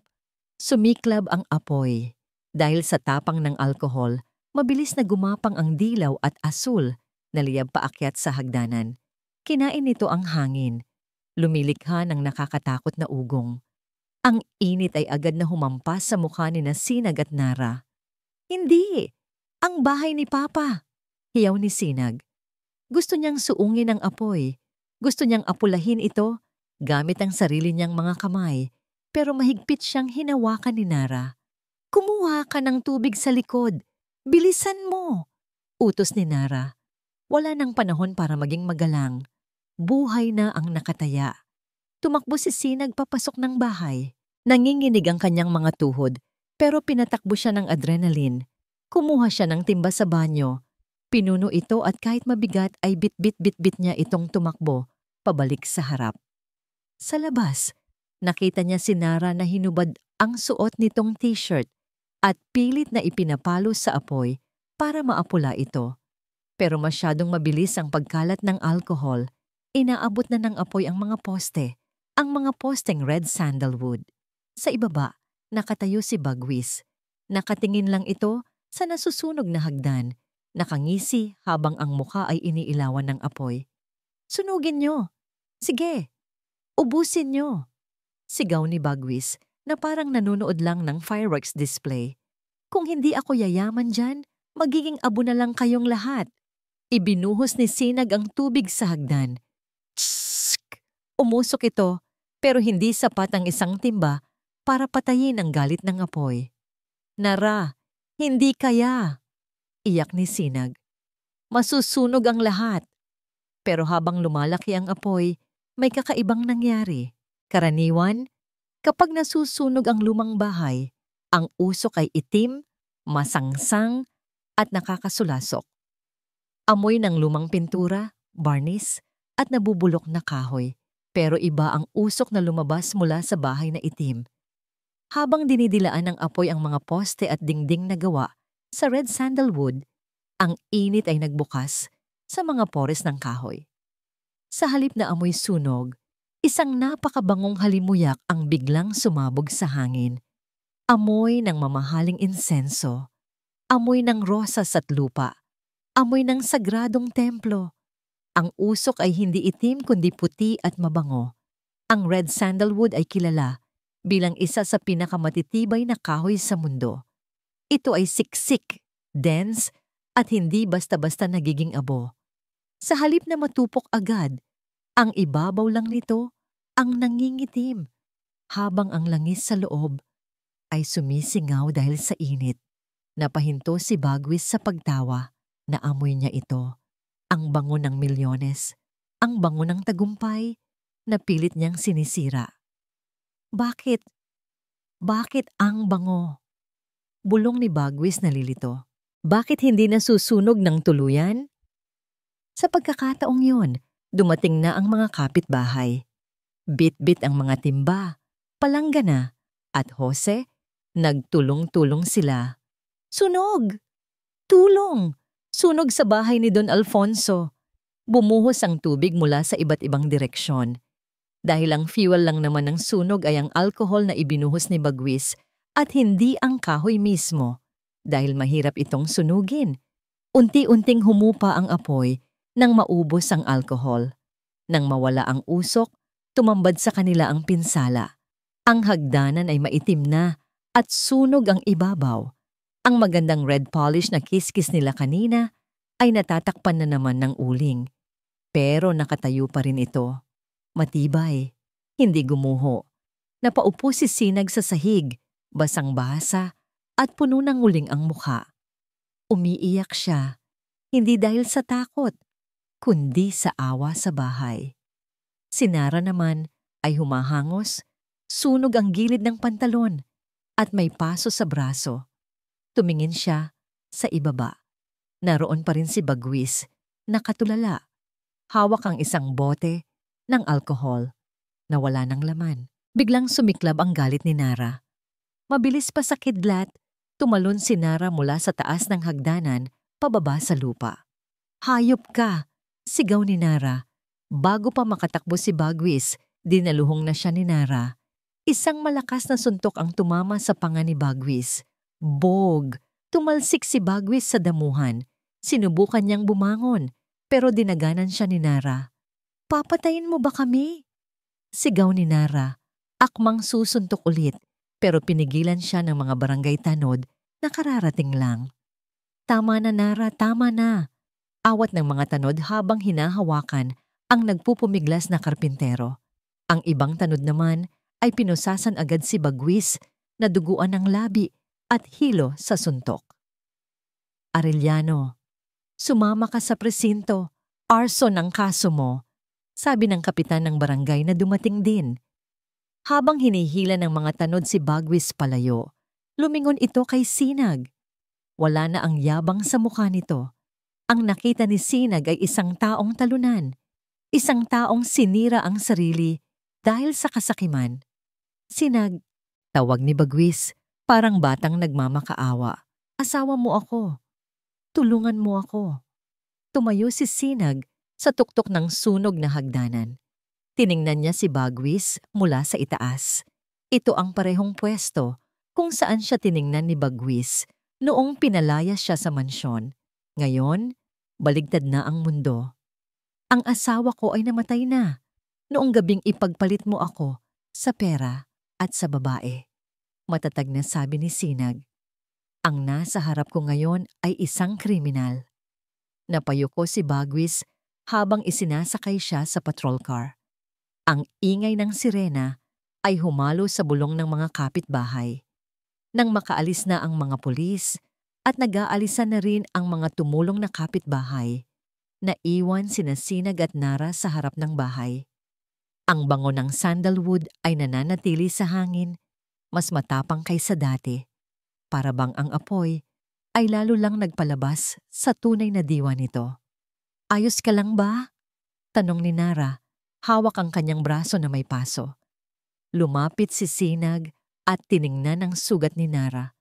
sumiklab ang apoy. Dahil sa tapang ng alcohol, mabilis na gumapang ang dilaw at asul na liyab paakyat sa hagdanan. Kinain nito ang hangin. Lumilikha ng nakakatakot na ugong. Ang init ay agad na humampas sa mukha ni Sinag at Nara. Hindi! Ang bahay ni Papa! Hiyaw ni Sinag. Gusto niyang suungin ang apoy. Gusto niyang apulahin ito gamit ang sarili niyang mga kamay. Pero mahigpit siyang hinawakan ni Nara. Kumuha ka ng tubig sa likod. Bilisan mo! Utos ni Nara. Wala nang panahon para maging magalang. Buhay na ang nakataya. Tumakbo si Sinag papasok ng bahay. Nanginginig ang kanyang mga tuhod, pero pinatakbo siya ng adrenaline. Kumuha siya ng timba sa banyo. Pinuno ito at kahit mabigat ay bit-bit-bit-bit niya itong tumakbo, pabalik sa harap. Sa labas, nakita niya si Nara na hinubad ang suot nitong t-shirt at pilit na ipinapalo sa apoy para maapula ito. Pero masyadong mabilis ang pagkalat ng alcohol. Inaabot na ng apoy ang mga poste. Ang mga posteng red sandalwood. Sa ibaba, nakatayo si Bagwis. Nakatingin lang ito sa nasusunog na hagdan. Nakangisi habang ang mukha ay iniilawan ng apoy. Sunugin niyo! Sige! Ubusin niyo! Sigaw ni Bagwis na parang nanonood lang ng fireworks display. Kung hindi ako yayaman dyan, magiging abo na lang kayong lahat. Ibinuhos ni Sinag ang tubig sa hagdan. Tsk! Umusok ito, pero hindi sapat ang isang timba para patayin ang galit ng apoy. Nara, hindi kaya! Iyak ni Sinag. Masusunog ang lahat. Pero habang lumalaki ang apoy, may kakaibang nangyari. Karaniwan, kapag nasusunog ang lumang bahay, ang usok ay itim, masangsang, at nakakasulasok. Amoy ng lumang pintura, varnish, at nabubulok na kahoy. Pero iba ang usok na lumabas mula sa bahay na itim. Habang dinidilaan ng apoy ang mga poste at dingding na gawa sa red sandalwood, ang init ay nagbukas sa mga pores ng kahoy. Sa halip na amoy sunog, isang napakabangong halimuyak ang biglang sumabog sa hangin. Amoy ng mamahaling insenso, amoy ng rosas at lupa, amoy ng sagradong templo. Ang usok ay hindi itim kundi puti at mabango. Ang red sandalwood ay kilala bilang isa sa pinakamatitibay na kahoy sa mundo. Ito ay siksik, dense, at hindi basta-basta nagiging abo. Sa halip na matupok agad, ang ibabaw lang nito ang nangingitim, habang ang langis sa loob ay sumisingaw dahil sa init. Napahinto si Bagwis sa pagtawa na amoy niya ito. Ang bango ng milyones, ang bango ng tagumpay na pilit niyang sinisira. Bakit? Bakit ang bango? Bulong ni Bagwis na lilito. Bakit hindi nasusunog ng tuluyan? Sa pagkakataong yun, dumating na ang mga kapitbahay. Bit-bit ang mga timba, palanggana, at Jose, nagtulong-tulong sila. Sunog! Tulong! Sunog sa bahay ni Don Alfonso. Bumuhos ang tubig mula sa iba't ibang direksyon. Dahil ang fuel lang naman ng sunog ay ang alkohol na ibinuhos ni Bagwis at hindi ang kahoy mismo. Dahil mahirap itong sunugin. Unti-unting humupa ang apoy nang maubos ang alkohol. Nang mawala ang usok, tumambad sa kanila ang pinsala. Ang hagdanan ay maitim na at sunog ang ibabaw. Ang magandang red polish na kiskis nila kanina ay natatakpan na naman ng uling. Pero nakatayo pa rin ito. Matibay, hindi gumuho. Napaupo si Sinag sa sahig, basang-basa at puno ng uling ang mukha. Umiiyak siya, hindi dahil sa takot, kundi sa awa sa bahay. Si Nara naman ay humahangos, sunog ang gilid ng pantalon at may paso sa braso. Tumingin siya sa ibaba. Naroon pa rin si Bagwis, nakatulala. Hawak ang isang bote ng alkohol na wala ng laman. Biglang sumiklab ang galit ni Nara. Mabilis pa sa kidlat, tumalon si Nara mula sa taas ng hagdanan pababa sa lupa. "Hayop ka!" sigaw ni Nara. Bago pa makatakbo si Bagwis, dinaluhong na siya ni Nara. Isang malakas na suntok ang tumama sa panga ni Bagwis. Bog! Tumalsik si Bagwis sa damuhan. Sinubukan niyang bumangon, pero dinaganan siya ni Nara. "Papatayin mo ba kami?" sigaw ni Nara. Akmang susuntok ulit, pero pinigilan siya ng mga barangay tanod na kararating lang. "Tama na, Nara, tama na." Awat ng mga tanod habang hinahawakan ang nagpupumiglas na karpintero. Ang ibang tanod naman ay pinusasan agad si Bagwis na duguan ng labi at hilo sa suntok. "Arellano, sumama ka sa presinto. Arson ang kaso mo," sabi ng kapitan ng barangay na dumating din. Habang hinihila ng mga tanod si Bagwis palayo, lumingon ito kay Sinag. Wala na ang yabang sa mukha nito. Ang nakita ni Sinag ay isang taong talunan, isang taong sinira ang sarili dahil sa kasakiman. "Sinag," tawag ni Bagwis, parang batang nagmamakaawa. "Asawa mo ako. Tulungan mo ako." Tumayo si Sinag sa tuktok ng sunog na hagdanan. Tiningnan niya si Bagwis mula sa itaas. Ito ang parehong pwesto kung saan siya tiningnan ni Bagwis noong pinalayas siya sa mansyon. Ngayon, baligtad na ang mundo. "Ang asawa ko ay namatay na. Noong gabing ipagpalit mo ako sa pera at sa babae," matatag na sabi ni Sinag. "Ang nasa harap ko ngayon ay isang kriminal." Napayuko si Bagwis habang isinasakay siya sa patrol car. Ang ingay ng sirena ay humalo sa bulong ng mga kapitbahay. Nang makaalis na ang mga pulis at nag-aalisan na rin ang mga tumulong na kapitbahay, naiwan sina Sinag at Nara sa harap ng bahay. Ang bango ng sandalwood ay nananatili sa hangin, mas matapang kaysa dati. Para bang ang apoy ay lalo lang nagpalabas sa tunay na diwa nito. "Ayos ka lang ba?" tanong ni Nara. Hawak ang kanyang braso na may paso. Lumapit si Sinag at tiningnan ang sugat ni Nara.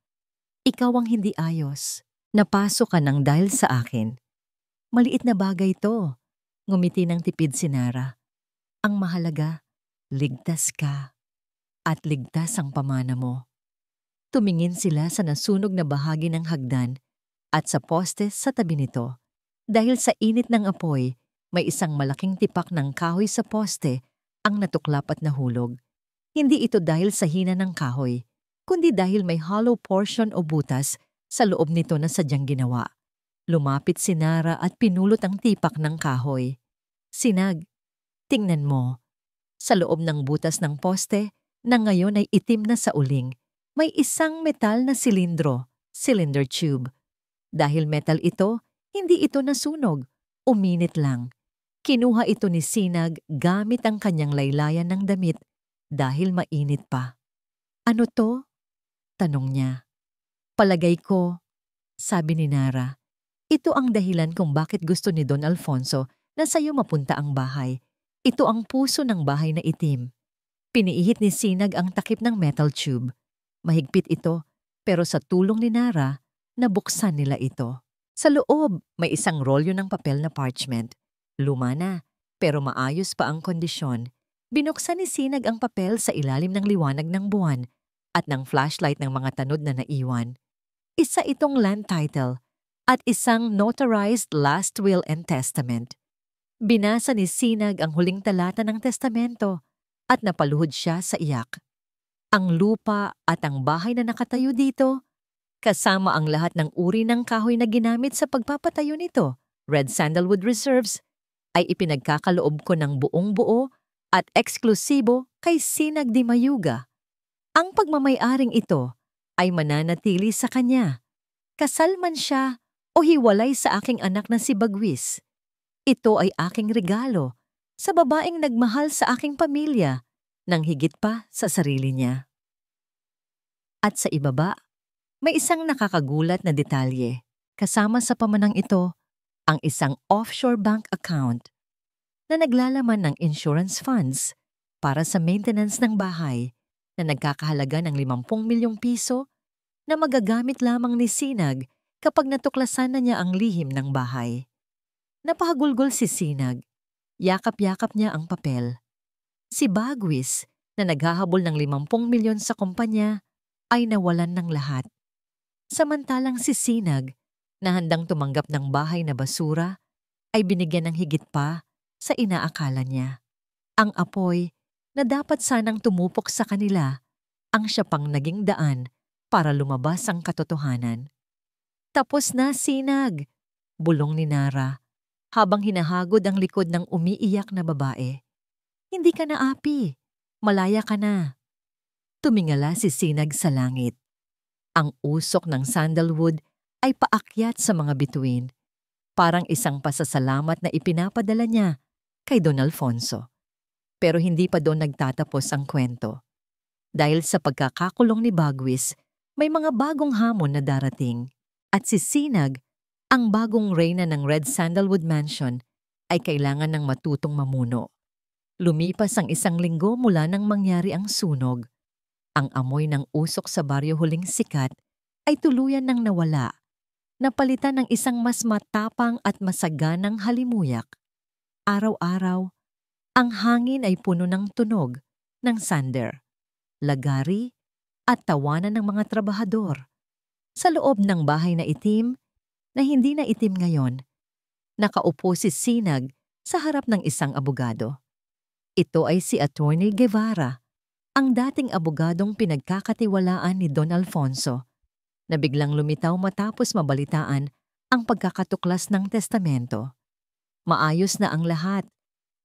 "Ikaw ang hindi ayos. Napaso ka nang dahil sa akin." "Maliit na bagay to." Ngumiti ng tipid si Nara. "Ang mahalaga, ligtas ka. At ligtas ang pamana mo." Tumingin sila sa nasunog na bahagi ng hagdan at sa poste sa tabi nito. Dahil sa init ng apoy, may isang malaking tipak ng kahoy sa poste ang natuklap at nahulog. Hindi ito dahil sa hina ng kahoy, kundi dahil may hollow portion o butas sa loob nito na sadyang ginawa. Lumapit si Nara at pinulot ang tipak ng kahoy. "Sinag, tingnan mo." Sa loob ng butas ng poste, na ngayon ay itim na sa uling, may isang metal na silindro, cylinder tube. Dahil metal ito, hindi ito nasunog, uminit lang. Kinuha ito ni Sinag gamit ang kanyang laylayan ng damit dahil mainit pa. "Ano to?" tanong niya. "Palagay ko," sabi ni Nara, "ito ang dahilan kung bakit gusto ni Don Alfonso na sa'yo mapunta ang bahay. Ito ang puso ng bahay na itim." Piniihit ni Sinag ang takip ng metal tube. Mahigpit ito, pero sa tulong ni Nara, nabuksan nila ito. Sa loob, may isang rolyo ng papel na parchment. Luma na, pero maayos pa ang kondisyon. Binuksan ni Sinag ang papel sa ilalim ng liwanag ng buwan at ng flashlight ng mga tanod na naiwan. Isa itong land title at isang notarized last will and testament. Binasa ni Sinag ang huling talata ng testamento at napaluhod siya sa iyak. Ang lupa at ang bahay na nakatayo dito, kasama ang lahat ng uri ng kahoy na ginamit sa pagpapatayo nito, Red Sandalwood Reserves, ay ipinagkakaloob ko ng buong buo at eksklusibo kay Sinag de Mayuga. Ang pagmamay-aring ito ay mananatili sa kanya. Kasal man siya o hiwalay sa aking anak na si Bagwis. Ito ay aking regalo sa babaeng nagmahal sa aking pamilya nang higit pa sa sarili niya. At sa ibaba, may isang nakakagulat na detalye. Kasama sa pamanang ito, ang isang offshore bank account. na naglalaman ng insurance funds para sa maintenance ng bahay na nagkakahalaga ng 50 milyong piso na magagamit lamang ni Sinag kapag natuklasan na niya ang lihim ng bahay. Napahagulgol si Sinag. Yakap-yakap niya ang papel. Si Bagwis, na naghahabol ng 50 milyon sa kumpanya, ay nawalan ng lahat. Samantalang si Sinag, na handang tumanggap ng bahay na basura, ay binigyan ng higit pa sa inaakala niya. Ang apoy na dapat sanang tumupok sa kanila, ang siya pang naging daan para lumabas ang katotohanan. Tapos na, Sinag, bulong ni Nara, habang hinahagod ang likod ng umiiyak na babae. Hindi ka na api, malaya ka na. Tumingala si Sinag sa langit. Ang usok ng sandalwood ay paakyat sa mga bituin, parang isang pasasalamat na ipinapadala niya kay Don Alfonso. Pero hindi pa doon nagtatapos ang kwento. Dahil sa pagkakakulong ni Bagwis, may mga bagong hamon na darating. At si Sinag, ang bagong reyna ng Red Sandalwood Mansion, ay kailangan ng matutong mamuno. Lumipas ang 1 linggo mula nang mangyari ang sunog. Ang amoy ng usok sa baryo huling sikat ay tuluyan ng nawala, napalitan ng isang mas matapang at masaganang halimuyak. Araw-araw, ang hangin ay puno ng tunog ng sander, lagari at tawanan ng mga trabahador. Sa loob ng bahay na itim, na hindi na itim ngayon, nakaupo si Sinag sa harap ng isang abogado. Ito ay si Attorney Guevara, ang dating abogadong pinagkakatiwalaan ni Don Alfonso, na biglang lumitaw matapos mabalitaan ang pagkakatuklas ng testamento. Maayos na ang lahat,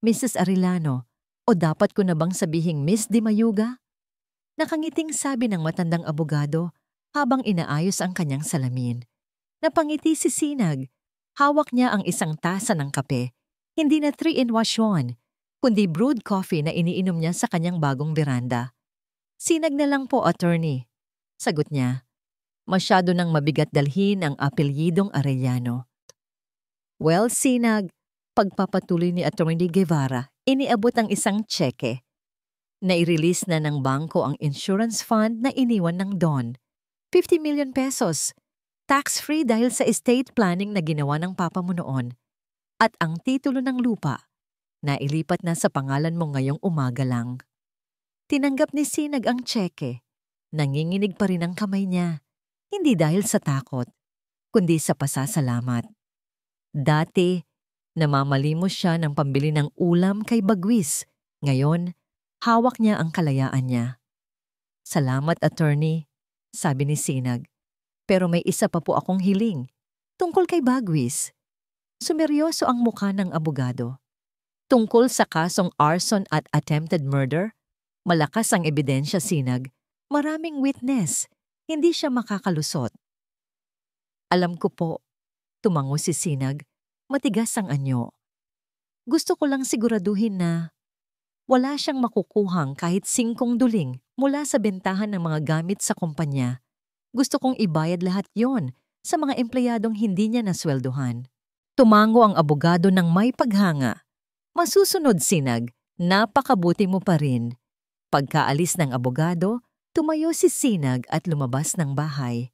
Mrs. Arellano, o dapat ko na bang sabihing Miss Di Mayuga? Nakangiting sabi ng matandang abogado habang inaayos ang kanyang salamin. Napangiti si Sinag. Hawak niya ang isang tasa ng kape. Hindi na 3-in-1 yun, kundi brewed coffee na iniinom niya sa kanyang bagong beranda. Sinag na lang po, attorney, sagot niya. Masyado nang mabigat dalhin ang apelyidong Arellano. Well, Sinag, pagpapatuloy ni Attorney Guevara, iniabot ang isang tseke. Nai-release na ng bangko ang insurance fund na iniwan ng Don. 50 million pesos. Tax-free dahil sa estate planning na ginawa ng papa mo noon. At ang titulo ng lupa, nailipat na sa pangalan mo ngayong umaga lang. Tinanggap ni Sinag ang tseke. Nanginginig pa rin ang kamay niya. Hindi dahil sa takot, kundi sa pasasalamat. Dati, namamalimos siya ng pambili ng ulam kay Bagwis. Ngayon, hawak niya ang kalayaan niya. Salamat, attorney, sabi ni Sinag. Pero may isa pa po akong hiling, tungkol kay Bagwis. Sumeryoso ang mukha ng abogado. Tungkol sa kasong arson at attempted murder, malakas ang ebidensya, Sinag. Maraming witness. Hindi siya makakalusot. Alam ko po, tumango si Sinag, matigas ang anyo. Gusto ko lang siguraduhin na wala siyang makukuhang kahit 5 duling mula sa bentahan ng mga gamit sa kumpanya. Gusto kong ibayad lahat yon sa mga empleyadong hindi niya nasweldohan. Tumango ang abogado ng may paghanga. Masusunod, Sinag, napakabuti mo pa rin. Pagkaalis ng abogado, tumayo si Sinag at lumabas ng bahay.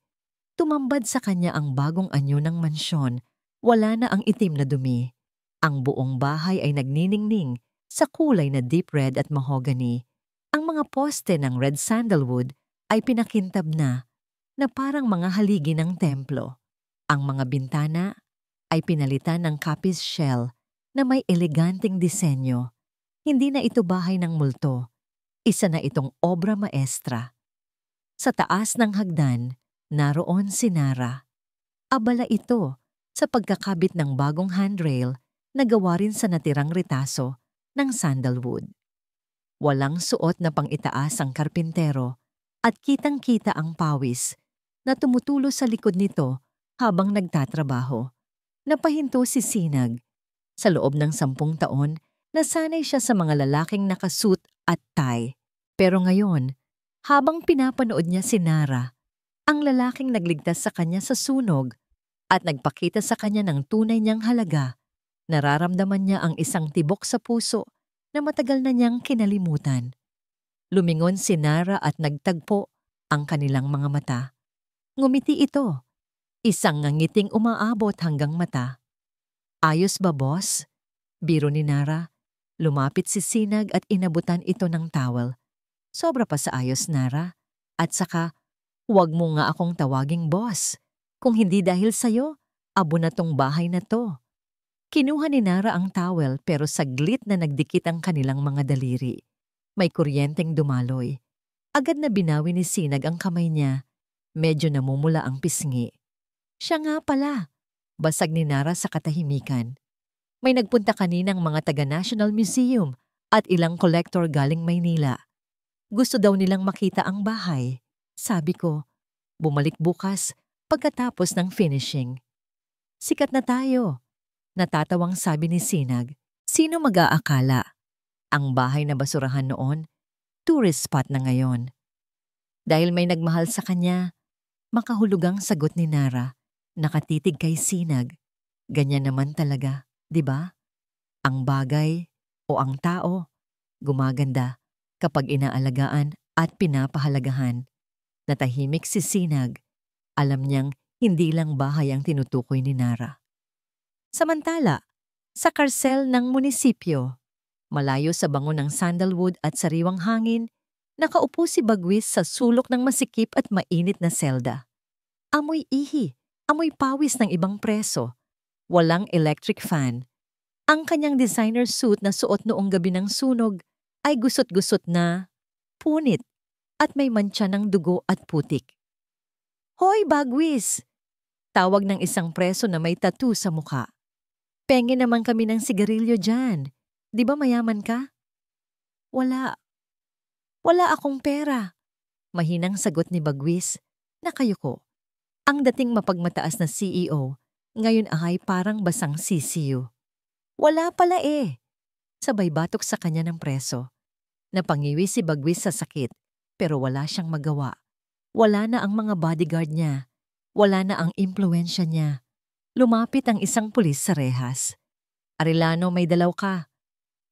Tumambad sa kanya ang bagong anyo ng mansyon. Wala na ang itim na dumi. Ang buong bahay ay nagniningning sa kulay na deep red at mahogany. Ang mga poste ng red sandalwood ay pinakintab na parang mga haligi ng templo. Ang mga bintana ay pinalitan ng kapis shell na may eleganteng disenyo. Hindi na ito bahay ng multo. Isa na itong obra maestra. Sa taas ng hagdan, naroon si Nara. Abala ito sa pagkakabit ng bagong handrail na gawa rin sa natirang ritaso ng sandalwood. Walang suot na pang-itaas ang karpintero at kitang-kita ang pawis na tumutulo sa likod nito habang nagtatrabaho. Napahinto si Sinag. Sa loob ng 10 taon, nasanay siya sa mga lalaking nakasuit at tie. Pero ngayon, habang pinapanood niya si Nara, ang lalaking nagligtas sa kanya sa sunog at nagpakita sa kanya ng tunay niyang halaga, Nararamdaman niya ang isang tibok sa puso na matagal na niyang kinalimutan. Lumingon si Nara at nagtagpo ang kanilang mga mata. Ngumiti ito, isang ngiting umaabot hanggang mata. Ayos ba, boss? Biro ni Nara. Lumapit si Sinag at inabutan ito ng towel. Sobra pa sa ayos, Nara. At saka, huwag mo nga akong tawaging boss. Kung hindi dahil sa'yo, abo na tong bahay na to. Kinuha ni Nara ang towel pero saglit na nagdikit ang kanilang mga daliri. May kuryenteng dumaloy. Agad na binawi ni Sinag ang kamay niya. Medyo namumula ang pisngi. Siya nga pala. Basag ni Nara sa katahimikan. May nagpunta kaninang mga taga-National Museum at ilang collector galing Maynila. Gusto daw nilang makita ang bahay. Sabi ko, bumalik bukas pagkatapos ng finishing. Sikat na tayo. Natatawang sabi ni Sinag. Sino mag-aakala? Ang bahay na basurahan noon, tourist spot na ngayon. Dahil may nagmahal sa kanya, makahulugang sagot ni Nara. Nakatitig kay Sinag. Ganyan naman talaga, di ba? Ang bagay o ang tao, gumaganda kapag inaalagaan at pinapahalagahan. Natahimik si Sinag. Alam niyang hindi lang bahay ang tinutukoy ni Nara. Samantala, sa karsel ng munisipyo, malayo sa bango ng sandalwood at sariwang hangin, nakaupo si Bagwis sa sulok ng masikip at mainit na selda. Amoy ihi, amoy pawis ng ibang preso. Walang electric fan. Ang kanyang designer suit na suot noong gabi ng sunog ay gusot-gusot na, punit, at may mantsa ng dugo at putik. Hoy, Bagwis! Tawag ng isang preso na may tattoo sa mukha. Pengi naman kami ng sigarilyo dyan. Di ba mayaman ka? Wala. Wala akong pera. Mahinang sagot ni Bagwis. Nakayuko. Ang dating mapagmataas na CEO, ngayon ay parang basang sisiyo. Wala pala eh. Sabay batok sa kanya ng preso. Napangiwi si Bagwis sa sakit, pero wala siyang magawa. Wala na ang mga bodyguard niya. Wala na ang impluensya niya. Lumapit ang isang pulis sa rehas. Arellano, may dalaw ka.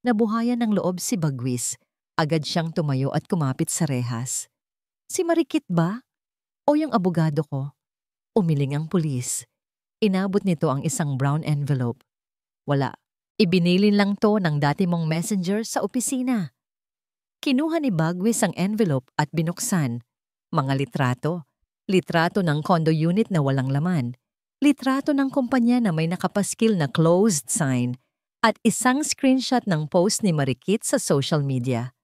Nabuhayan ng loob si Bagwis. Agad siyang tumayo at kumapit sa rehas. Si Marikit ba? O yung abogado ko? Umiling ang pulis. Inabot nito ang isang brown envelope. Wala. Ibinilin lang to ng dati mong messenger sa opisina. Kinuha ni Bagwis ang envelope at binuksan. Mga litrato. Litrato ng condo unit na walang laman. Litrato ng kumpanya na may nakapaskil na closed sign at isang screenshot ng post ni Marikit sa social media.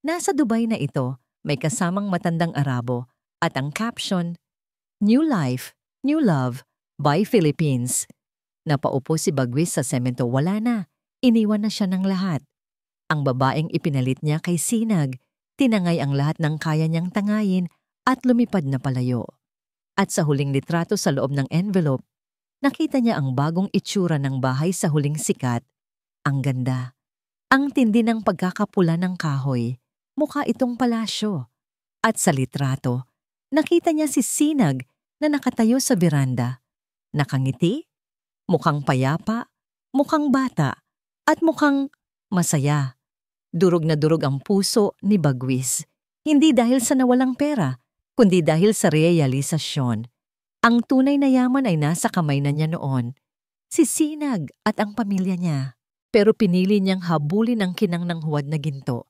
Nasa Dubai na ito, may kasamang matandang Arabo at ang caption, New Life, New Love, by Philippines. Napaupo si Bagwis sa semento, wala na, iniwan na siya ng lahat. Ang babaeng ipinalit niya kay Sinag, tinangay ang lahat ng kaya niyang tangayin at lumipad na palayo. At sa huling litrato sa loob ng envelope, nakita niya ang bagong itsura ng bahay sa huling sikat. Ang ganda. Ang tindi ng pagkakapula ng kahoy. Mukha itong palasyo. At sa litrato, nakita niya si Sinag na nakatayo sa beranda. Nakangiti, mukhang payapa, mukhang bata, at mukhang masaya. Durog na durog ang puso ni Bagwis. Hindi dahil sa nawalang pera, kundi dahil sa realisasyon. Ang tunay na yaman ay nasa kamay na niya noon. Si Sinag at ang pamilya niya. Pero pinili niyang habulin ang kinang ng huwad na ginto.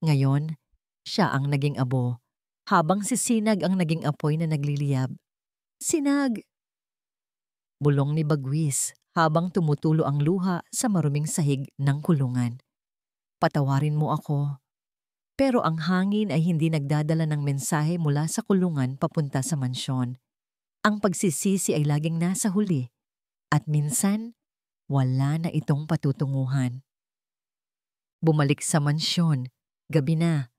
Ngayon, siya ang naging abo, habang si Sinag ang naging apoy na nagliliyab. Sinag! Bulong ni Bagwis habang tumutulo ang luha sa maruming sahig ng kulungan. Patawarin mo ako. Pero ang hangin ay hindi nagdadala ng mensahe mula sa kulungan papunta sa mansyon. Ang pagsisisi ay laging nasa huli. At minsan, wala na itong patutunguhan. Bumalik sa mansyon, gabi na.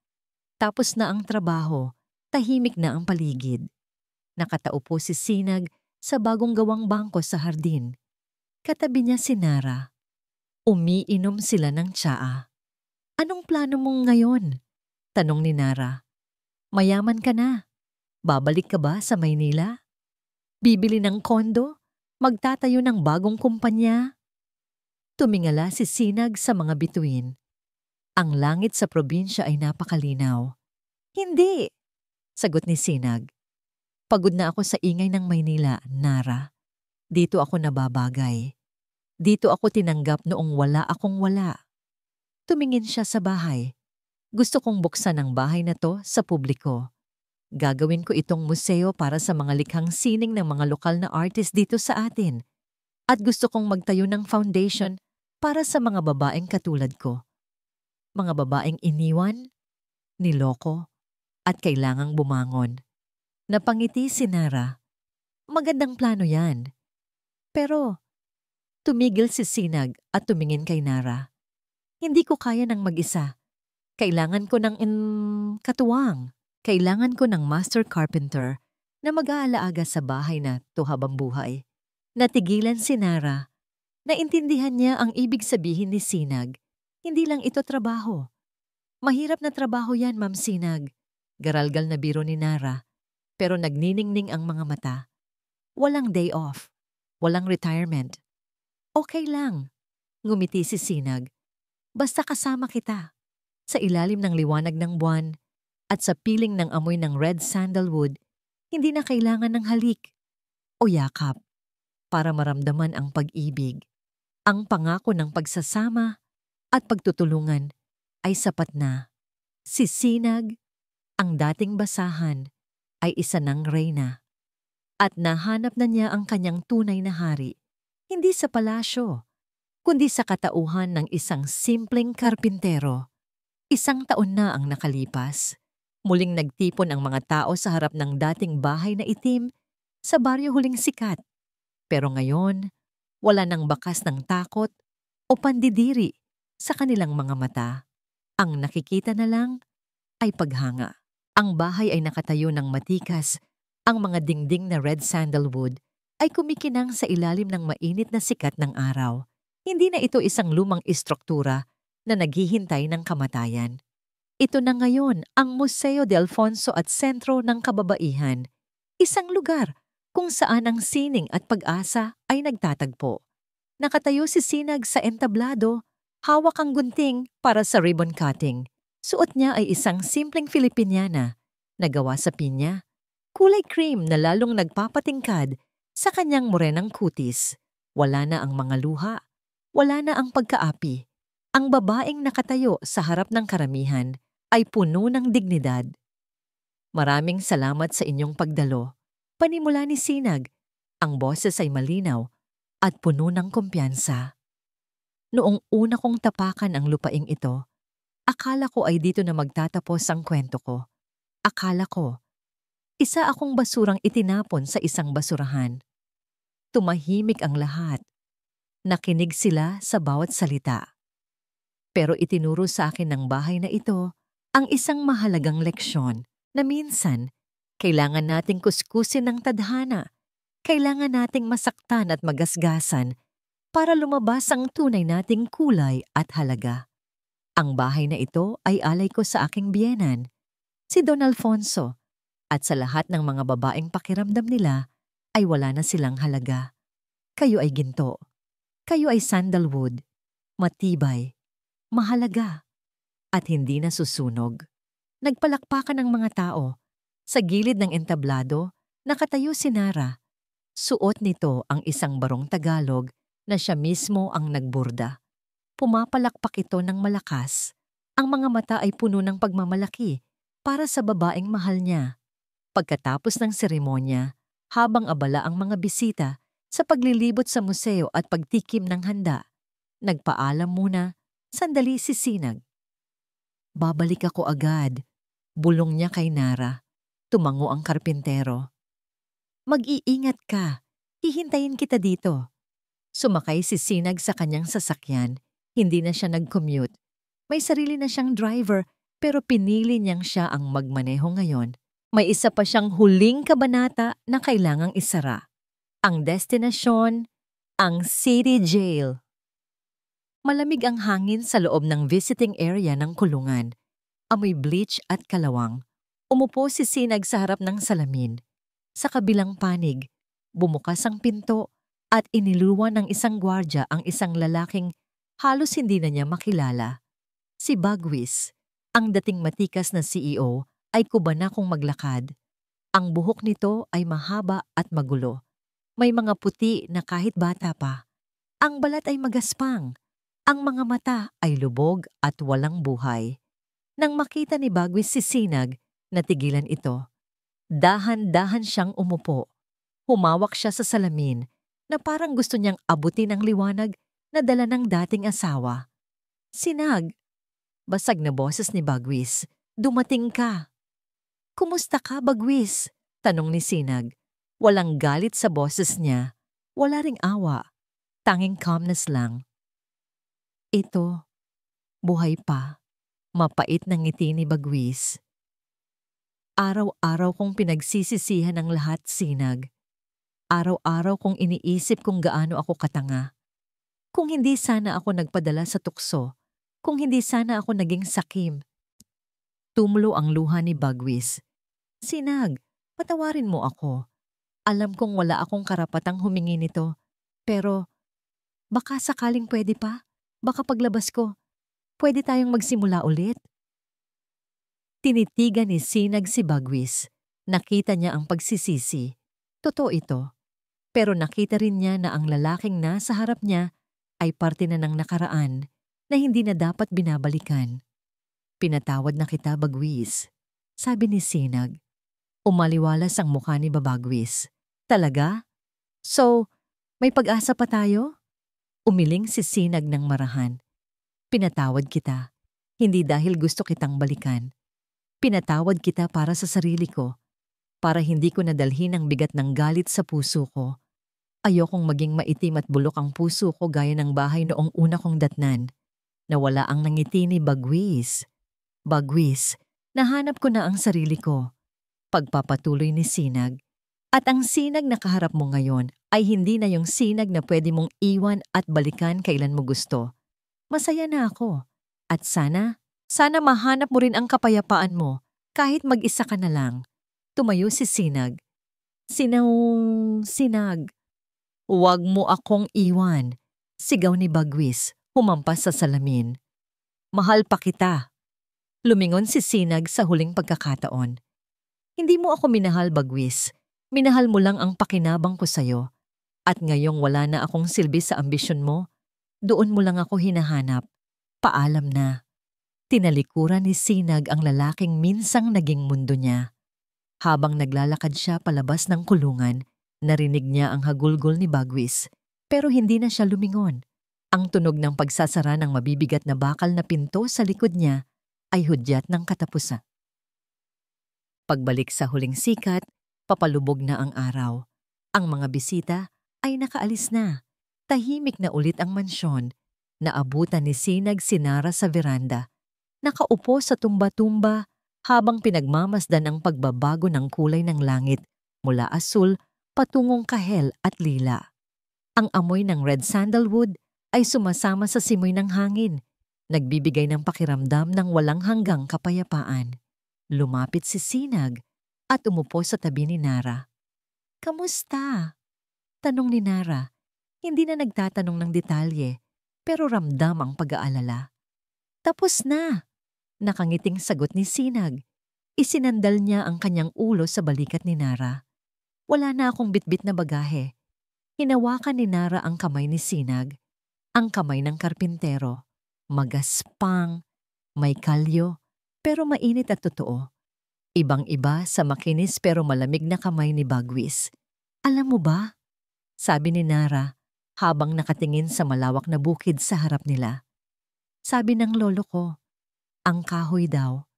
Tapos na ang trabaho, tahimik na ang paligid. Nakataupo si Sinag sa bagong gawang bangko sa hardin. Katabi niya si Nara. Umiinom sila ng tsaa. Anong plano mong ngayon? Tanong ni Nara. Mayaman ka na. Babalik ka ba sa Maynila? Bibili ng kondo? Magtatayo ng bagong kumpanya? Tumingala si Sinag sa mga bituin. Ang langit sa probinsya ay napakalinaw. Hindi, sagot ni Sinag. Pagod na ako sa ingay ng Maynila, Nara. Dito ako nababagay. Dito ako tinanggap noong wala akong wala. Tumingin siya sa bahay. Gusto kong buksan ang bahay na to sa publiko. Gagawin ko itong museo para sa mga likhang sining ng mga lokal na artist dito sa atin. At gusto kong magtayo ng foundation para sa mga babaeng katulad ko. Mga babaeng iniwan, niloko, at kailangang bumangon. Napangiti si Nara. Magandang plano yan. Pero tumigil si Sinag at tumingin kay Nara. Hindi ko kaya ng mag-isa. Kailangan ko ng katuwang. Kailangan ko ng master carpenter na mag-aalaga sa bahay na to habang buhay. Natigilan si Nara. Naintindihan niya ang ibig sabihin ni Sinag. Hindi lang ito trabaho. Mahirap na trabaho yan, Ma'am Sinag. Garalgal na biro ni Nara. Pero nagniningning ang mga mata. Walang day off. Walang retirement. Okay lang. Ngumiti si Sinag. Basta kasama kita. Sa ilalim ng liwanag ng buwan at sa piling ng amoy ng red sandalwood, hindi na kailangan ng halik o yakap para maramdaman ang pag-ibig. Ang pangako ng pagsasama at pagtutulungan ay sapat na. Si Sinag, ang dating basahan, ay isa ng reyna. At nahanap na niya ang kanyang tunay na hari, hindi sa palasyo, kundi sa katauhan ng isang simpleng karpintero. 1 taon na ang nakalipas. Muling nagtipon ang mga tao sa harap ng dating bahay na itim sa baryo huling sikat. Pero ngayon, wala nang bakas ng takot o pandidiri sa kanilang mga mata. Ang nakikita na lang ay paghanga. Ang bahay ay nakatayo ng matikas. Ang mga dingding na red sandalwood ay kumikinang sa ilalim ng mainit na sikat ng araw. Hindi na ito isang lumang istruktura na naghihintay ng kamatayan. Ito na ngayon ang Museo de Alfonso at Sentro ng Kababaihan, isang lugar kung saan ang sining at pag-asa ay nagtatagpo. Nakatayo si Sinag sa entablado, hawak ang gunting para sa ribbon cutting. Suot niya ay isang simpleng Filipiniana na gawa sa pinya, kulay cream na lalong nagpapatingkad sa kanyang morenang kutis. Wala na ang mga luha, wala na ang pagkaapi. Ang babaeng nakatayo sa harap ng karamihan ay puno ng dignidad. Maraming salamat sa inyong pagdalo. Panimula ni Sinag, ang boses ay malinaw at puno ng kumpiyansa. Noong una kong tapakan ang lupaing ito, akala ko ay dito na magtatapos ang kwento ko. Akala ko, isa akong basurang itinapon sa isang basurahan. Tumahimik ang lahat. Nakinig sila sa bawat salita. Pero itinuro sa akin ng bahay na ito ang isang mahalagang leksyon na minsan kailangan nating kuskusin ng tadhana, kailangan nating masaktan at magasgasan para lumabas ang tunay nating kulay at halaga. Ang bahay na ito ay alay ko sa aking biyenan, si Don Alfonso, at sa lahat ng mga babaeng pakiramdam nila ay wala na silang halaga. Kayo ay ginto. Kayo ay sandalwood, matibay, mahalaga, at hindi na susunog. Nagpalakpakan ng mga tao. Sa gilid ng entablado, nakatayo si Nara. Suot nito ang isang barong Tagalog na siya mismo ang nagburda. Pumapalakpak ito ng malakas. Ang mga mata ay puno ng pagmamalaki para sa babaeng mahal niya. Pagkatapos ng seremonya, habang abala ang mga bisita sa paglilibot sa museo at pagtikim ng handa, nagpaalam muna, sandali si Sinag. Babalik ako agad, bulong niya kay Nara. Tumango ang karpintero. Mag-iingat ka, hihintayin kita dito. Sumakay si Sinag sa kanyang sasakyan, hindi na siya nag-commute. May sarili na siyang driver pero pinili niyang siya ang magmaneho ngayon. May isa pa siyang huling kabanata na kailangang isara. Ang destinasyon, ang City Jail. Malamig ang hangin sa loob ng visiting area ng kulungan. Amoy bleach at kalawang. Umupo si Sinag sa harap ng salamin. Sa kabilang panig, bumukas ang pinto at iniluwan ng isang gwardya ang isang lalaking Halos hindi na niya makilala. Si Bagwis, ang dating matikas na CEO, ay kubana kung maglakad. Ang buhok nito ay mahaba at magulo. May mga puti na kahit bata pa. Ang balat ay magaspang. Ang mga mata ay lubog at walang buhay. Nang makita ni Bagwis si Sinag, natigilan ito. Dahan-dahan siyang umupo. Humawak siya sa salamin na parang gusto niyang abutin ang liwanag na dala ng dating asawa. Sinag, basag na boses ni Bagwis, dumating ka. Kumusta ka, Bagwis? Tanong ni Sinag. Walang galit sa boses niya. Wala ring awa. Tanging calmness lang. Ito, buhay pa. Mapait ng ngiti ni Bagwis. Araw-araw kong pinagsisisihan ang lahat, Sinag. Araw-araw kong iniisip kung gaano ako katanga. Kung hindi sana ako nagpadala sa tukso. Kung hindi sana ako naging sakim. Tumulo ang luha ni Bagwis. Sinag, patawarin mo ako. Alam kong wala akong karapatang humingi nito. Pero, baka sakaling pwede pa. Baka paglabas ko, pwede tayong magsimula ulit. Tinitigan ni Sinag si Bagwis. Nakita niya ang pagsisisi. Totoo ito. Pero nakita rin niya na ang lalaking nasa harap niya ay parte na ng nakaraan na hindi na dapat binabalikan. Pinatawad na kita, Bagwis. Sabi ni Sinag. Umaliwalas ang mukha ni Babagwis. Talaga? So, may pag-asa pa tayo? Umiling si Sinag ng marahan. Pinatawad kita. Hindi dahil gusto kitang balikan. Pinatawad kita para sa sarili ko. Para hindi ko nadalhin ang bigat ng galit sa puso ko. Ayokong maging maitim at bulok ang puso ko gaya ng bahay noong una kong datnan. Nawala ang nangiti ni Bagwis. Bagwis, nahanap ko na ang sarili ko. Pagpapatuloy ni Sinag. At ang Sinag na kaharap mo ngayon ay hindi na yung Sinag na pwede mong iwan at balikan kailan mo gusto. Masaya na ako. At sana mahanap mo rin ang kapayapaan mo kahit mag-isa ka na lang. Tumayo si Sinag. Sinag. Huwag mo akong iwan. Sigaw ni Bagwis, humampas sa salamin. Mahal pa kita. Lumingon si Sinag sa huling pagkakataon. Hindi mo ako minahal, Bagwis. Minahal mo lang ang pakinabang ko sa'yo. At ngayong wala na akong silbi sa ambisyon mo, doon mo lang ako hinahanap. Paalam na. Tinalikuran ni Sinag ang lalaking minsang naging mundo niya. Habang naglalakad siya palabas ng kulungan, narinig niya ang hagulgol ni Bagwis. Pero hindi na siya lumingon. Ang tunog ng pagsasara ng mabibigat na bakal na pinto sa likod niya ay hudyat ng katapusan. Pagbalik sa huling sikat, papalubog na ang araw. Ang mga bisita ay nakaalis na. Tahimik na ulit ang mansyon. Naabutan ni Sinag si Nara sa veranda. Nakaupo sa tumba-tumba habang pinagmamasdan ang pagbabago ng kulay ng langit mula asul patungong kahel at lila. Ang amoy ng red sandalwood ay sumasama sa simoy ng hangin, nagbibigay ng pakiramdam ng walang hanggang kapayapaan. Lumapit si Sinag at umupo sa tabi ni Nara. Kamusta? Tanong ni Nara. Hindi na nagtatanong ng detalye, pero ramdam ang pag-aalala. Tapos na. Nakangiting sagot ni Sinag. Isinandal niya ang kanyang ulo sa balikat ni Nara. Wala na akong bitbit na bagahe. Hinawakan ni Nara ang kamay ni Sinag. Ang kamay ng karpintero. Magaspang, may kalyo, pero mainit at totoo. Ibang-iba sa makinis pero malamig na kamay ni Bagwis. Alam mo ba? Sabi ni Nara habang nakatingin sa malawak na bukid sa harap nila. Sabi ng lolo ko, ang kahoy daw,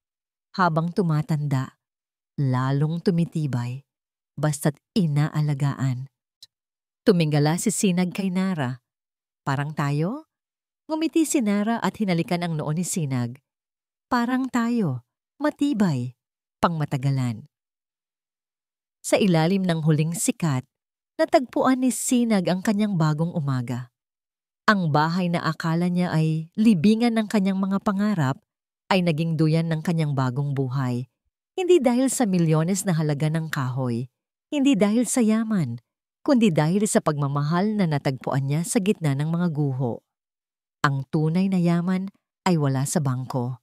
habang tumatanda, lalong tumitibay, basta't inaalagaan. Tumingala si Sinag kay Nara. Parang tayo? Ngumiti si Nara at hinalikan ang noo ni Sinag. Parang tayo, matibay, pangmatagalan. Sa ilalim ng huling sikat, natagpuan ni Sinag ang kanyang bagong umaga. Ang bahay na akala niya ay libingan ng kanyang mga pangarap ay naging duyan ng kanyang bagong buhay. Hindi dahil sa milyones na halaga ng kahoy, hindi dahil sa yaman, kundi dahil sa pagmamahal na natagpuan niya sa gitna ng mga guho. Ang tunay na yaman ay wala sa bangko.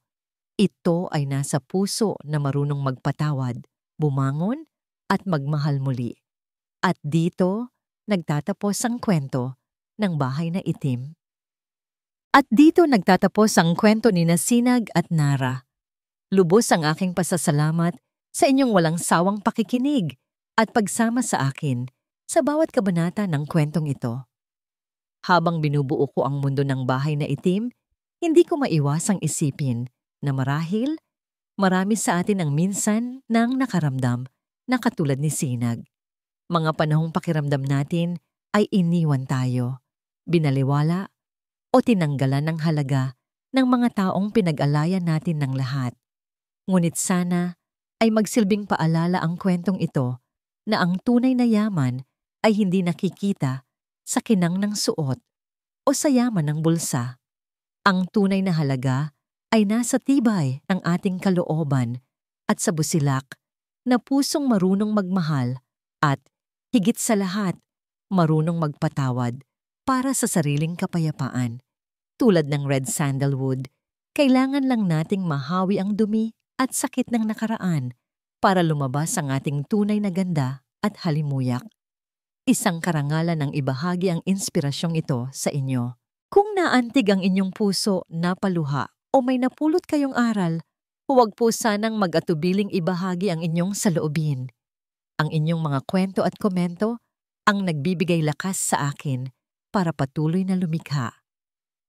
Ito ay nasa puso na marunong magpatawad, bumangon, at magmahal muli. At dito, nagtatapos ang kwento ng bahay na itim. At dito nagtatapos ang kwento ni Sinag at Nara. Lubos ang aking pasasalamat sa inyong walang sawang pakikinig at pagsama sa akin sa bawat kabanata ng kwentong ito. Habang binubuo ko ang mundo ng bahay na itim, hindi ko maiwasang isipin na marahil marami sa atin ang minsan nang nakaramdam na katulad ni Sinag. Mga panahong pakiramdam natin ay iniwan tayo, binaliwala o tinanggalan ng halaga ng mga taong pinag-alayan natin ng lahat. Ngunit sana ay magsilbing paalala ang kwentong ito na ang tunay na yaman ay hindi nakikita sa kinang ng suot o sa yaman ng bulsa. Ang tunay na halaga ay nasa tibay ng ating kalooban at sa busilak na pusong marunong magmahal at, higit sa lahat, marunong magpatawad para sa sariling kapayapaan. Tulad ng red sandalwood, kailangan lang nating mahawi ang dumi at sakit ng nakaraan para lumabas ang ating tunay na ganda at halimuyak. Isang karangalan ng ibahagi ang inspirasyong ito sa inyo. Kung naantig ang inyong puso, napaluha o may napulot kayong aral, huwag po sanang mag-atubiling ibahagi ang inyong saloobin. Ang inyong mga kwento at komento ang nagbibigay lakas sa akin para patuloy na lumikha.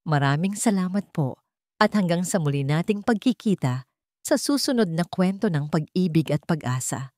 Maraming salamat po at hanggang sa muli nating pagkikita sa susunod na kwento ng pag-ibig at pag-asa.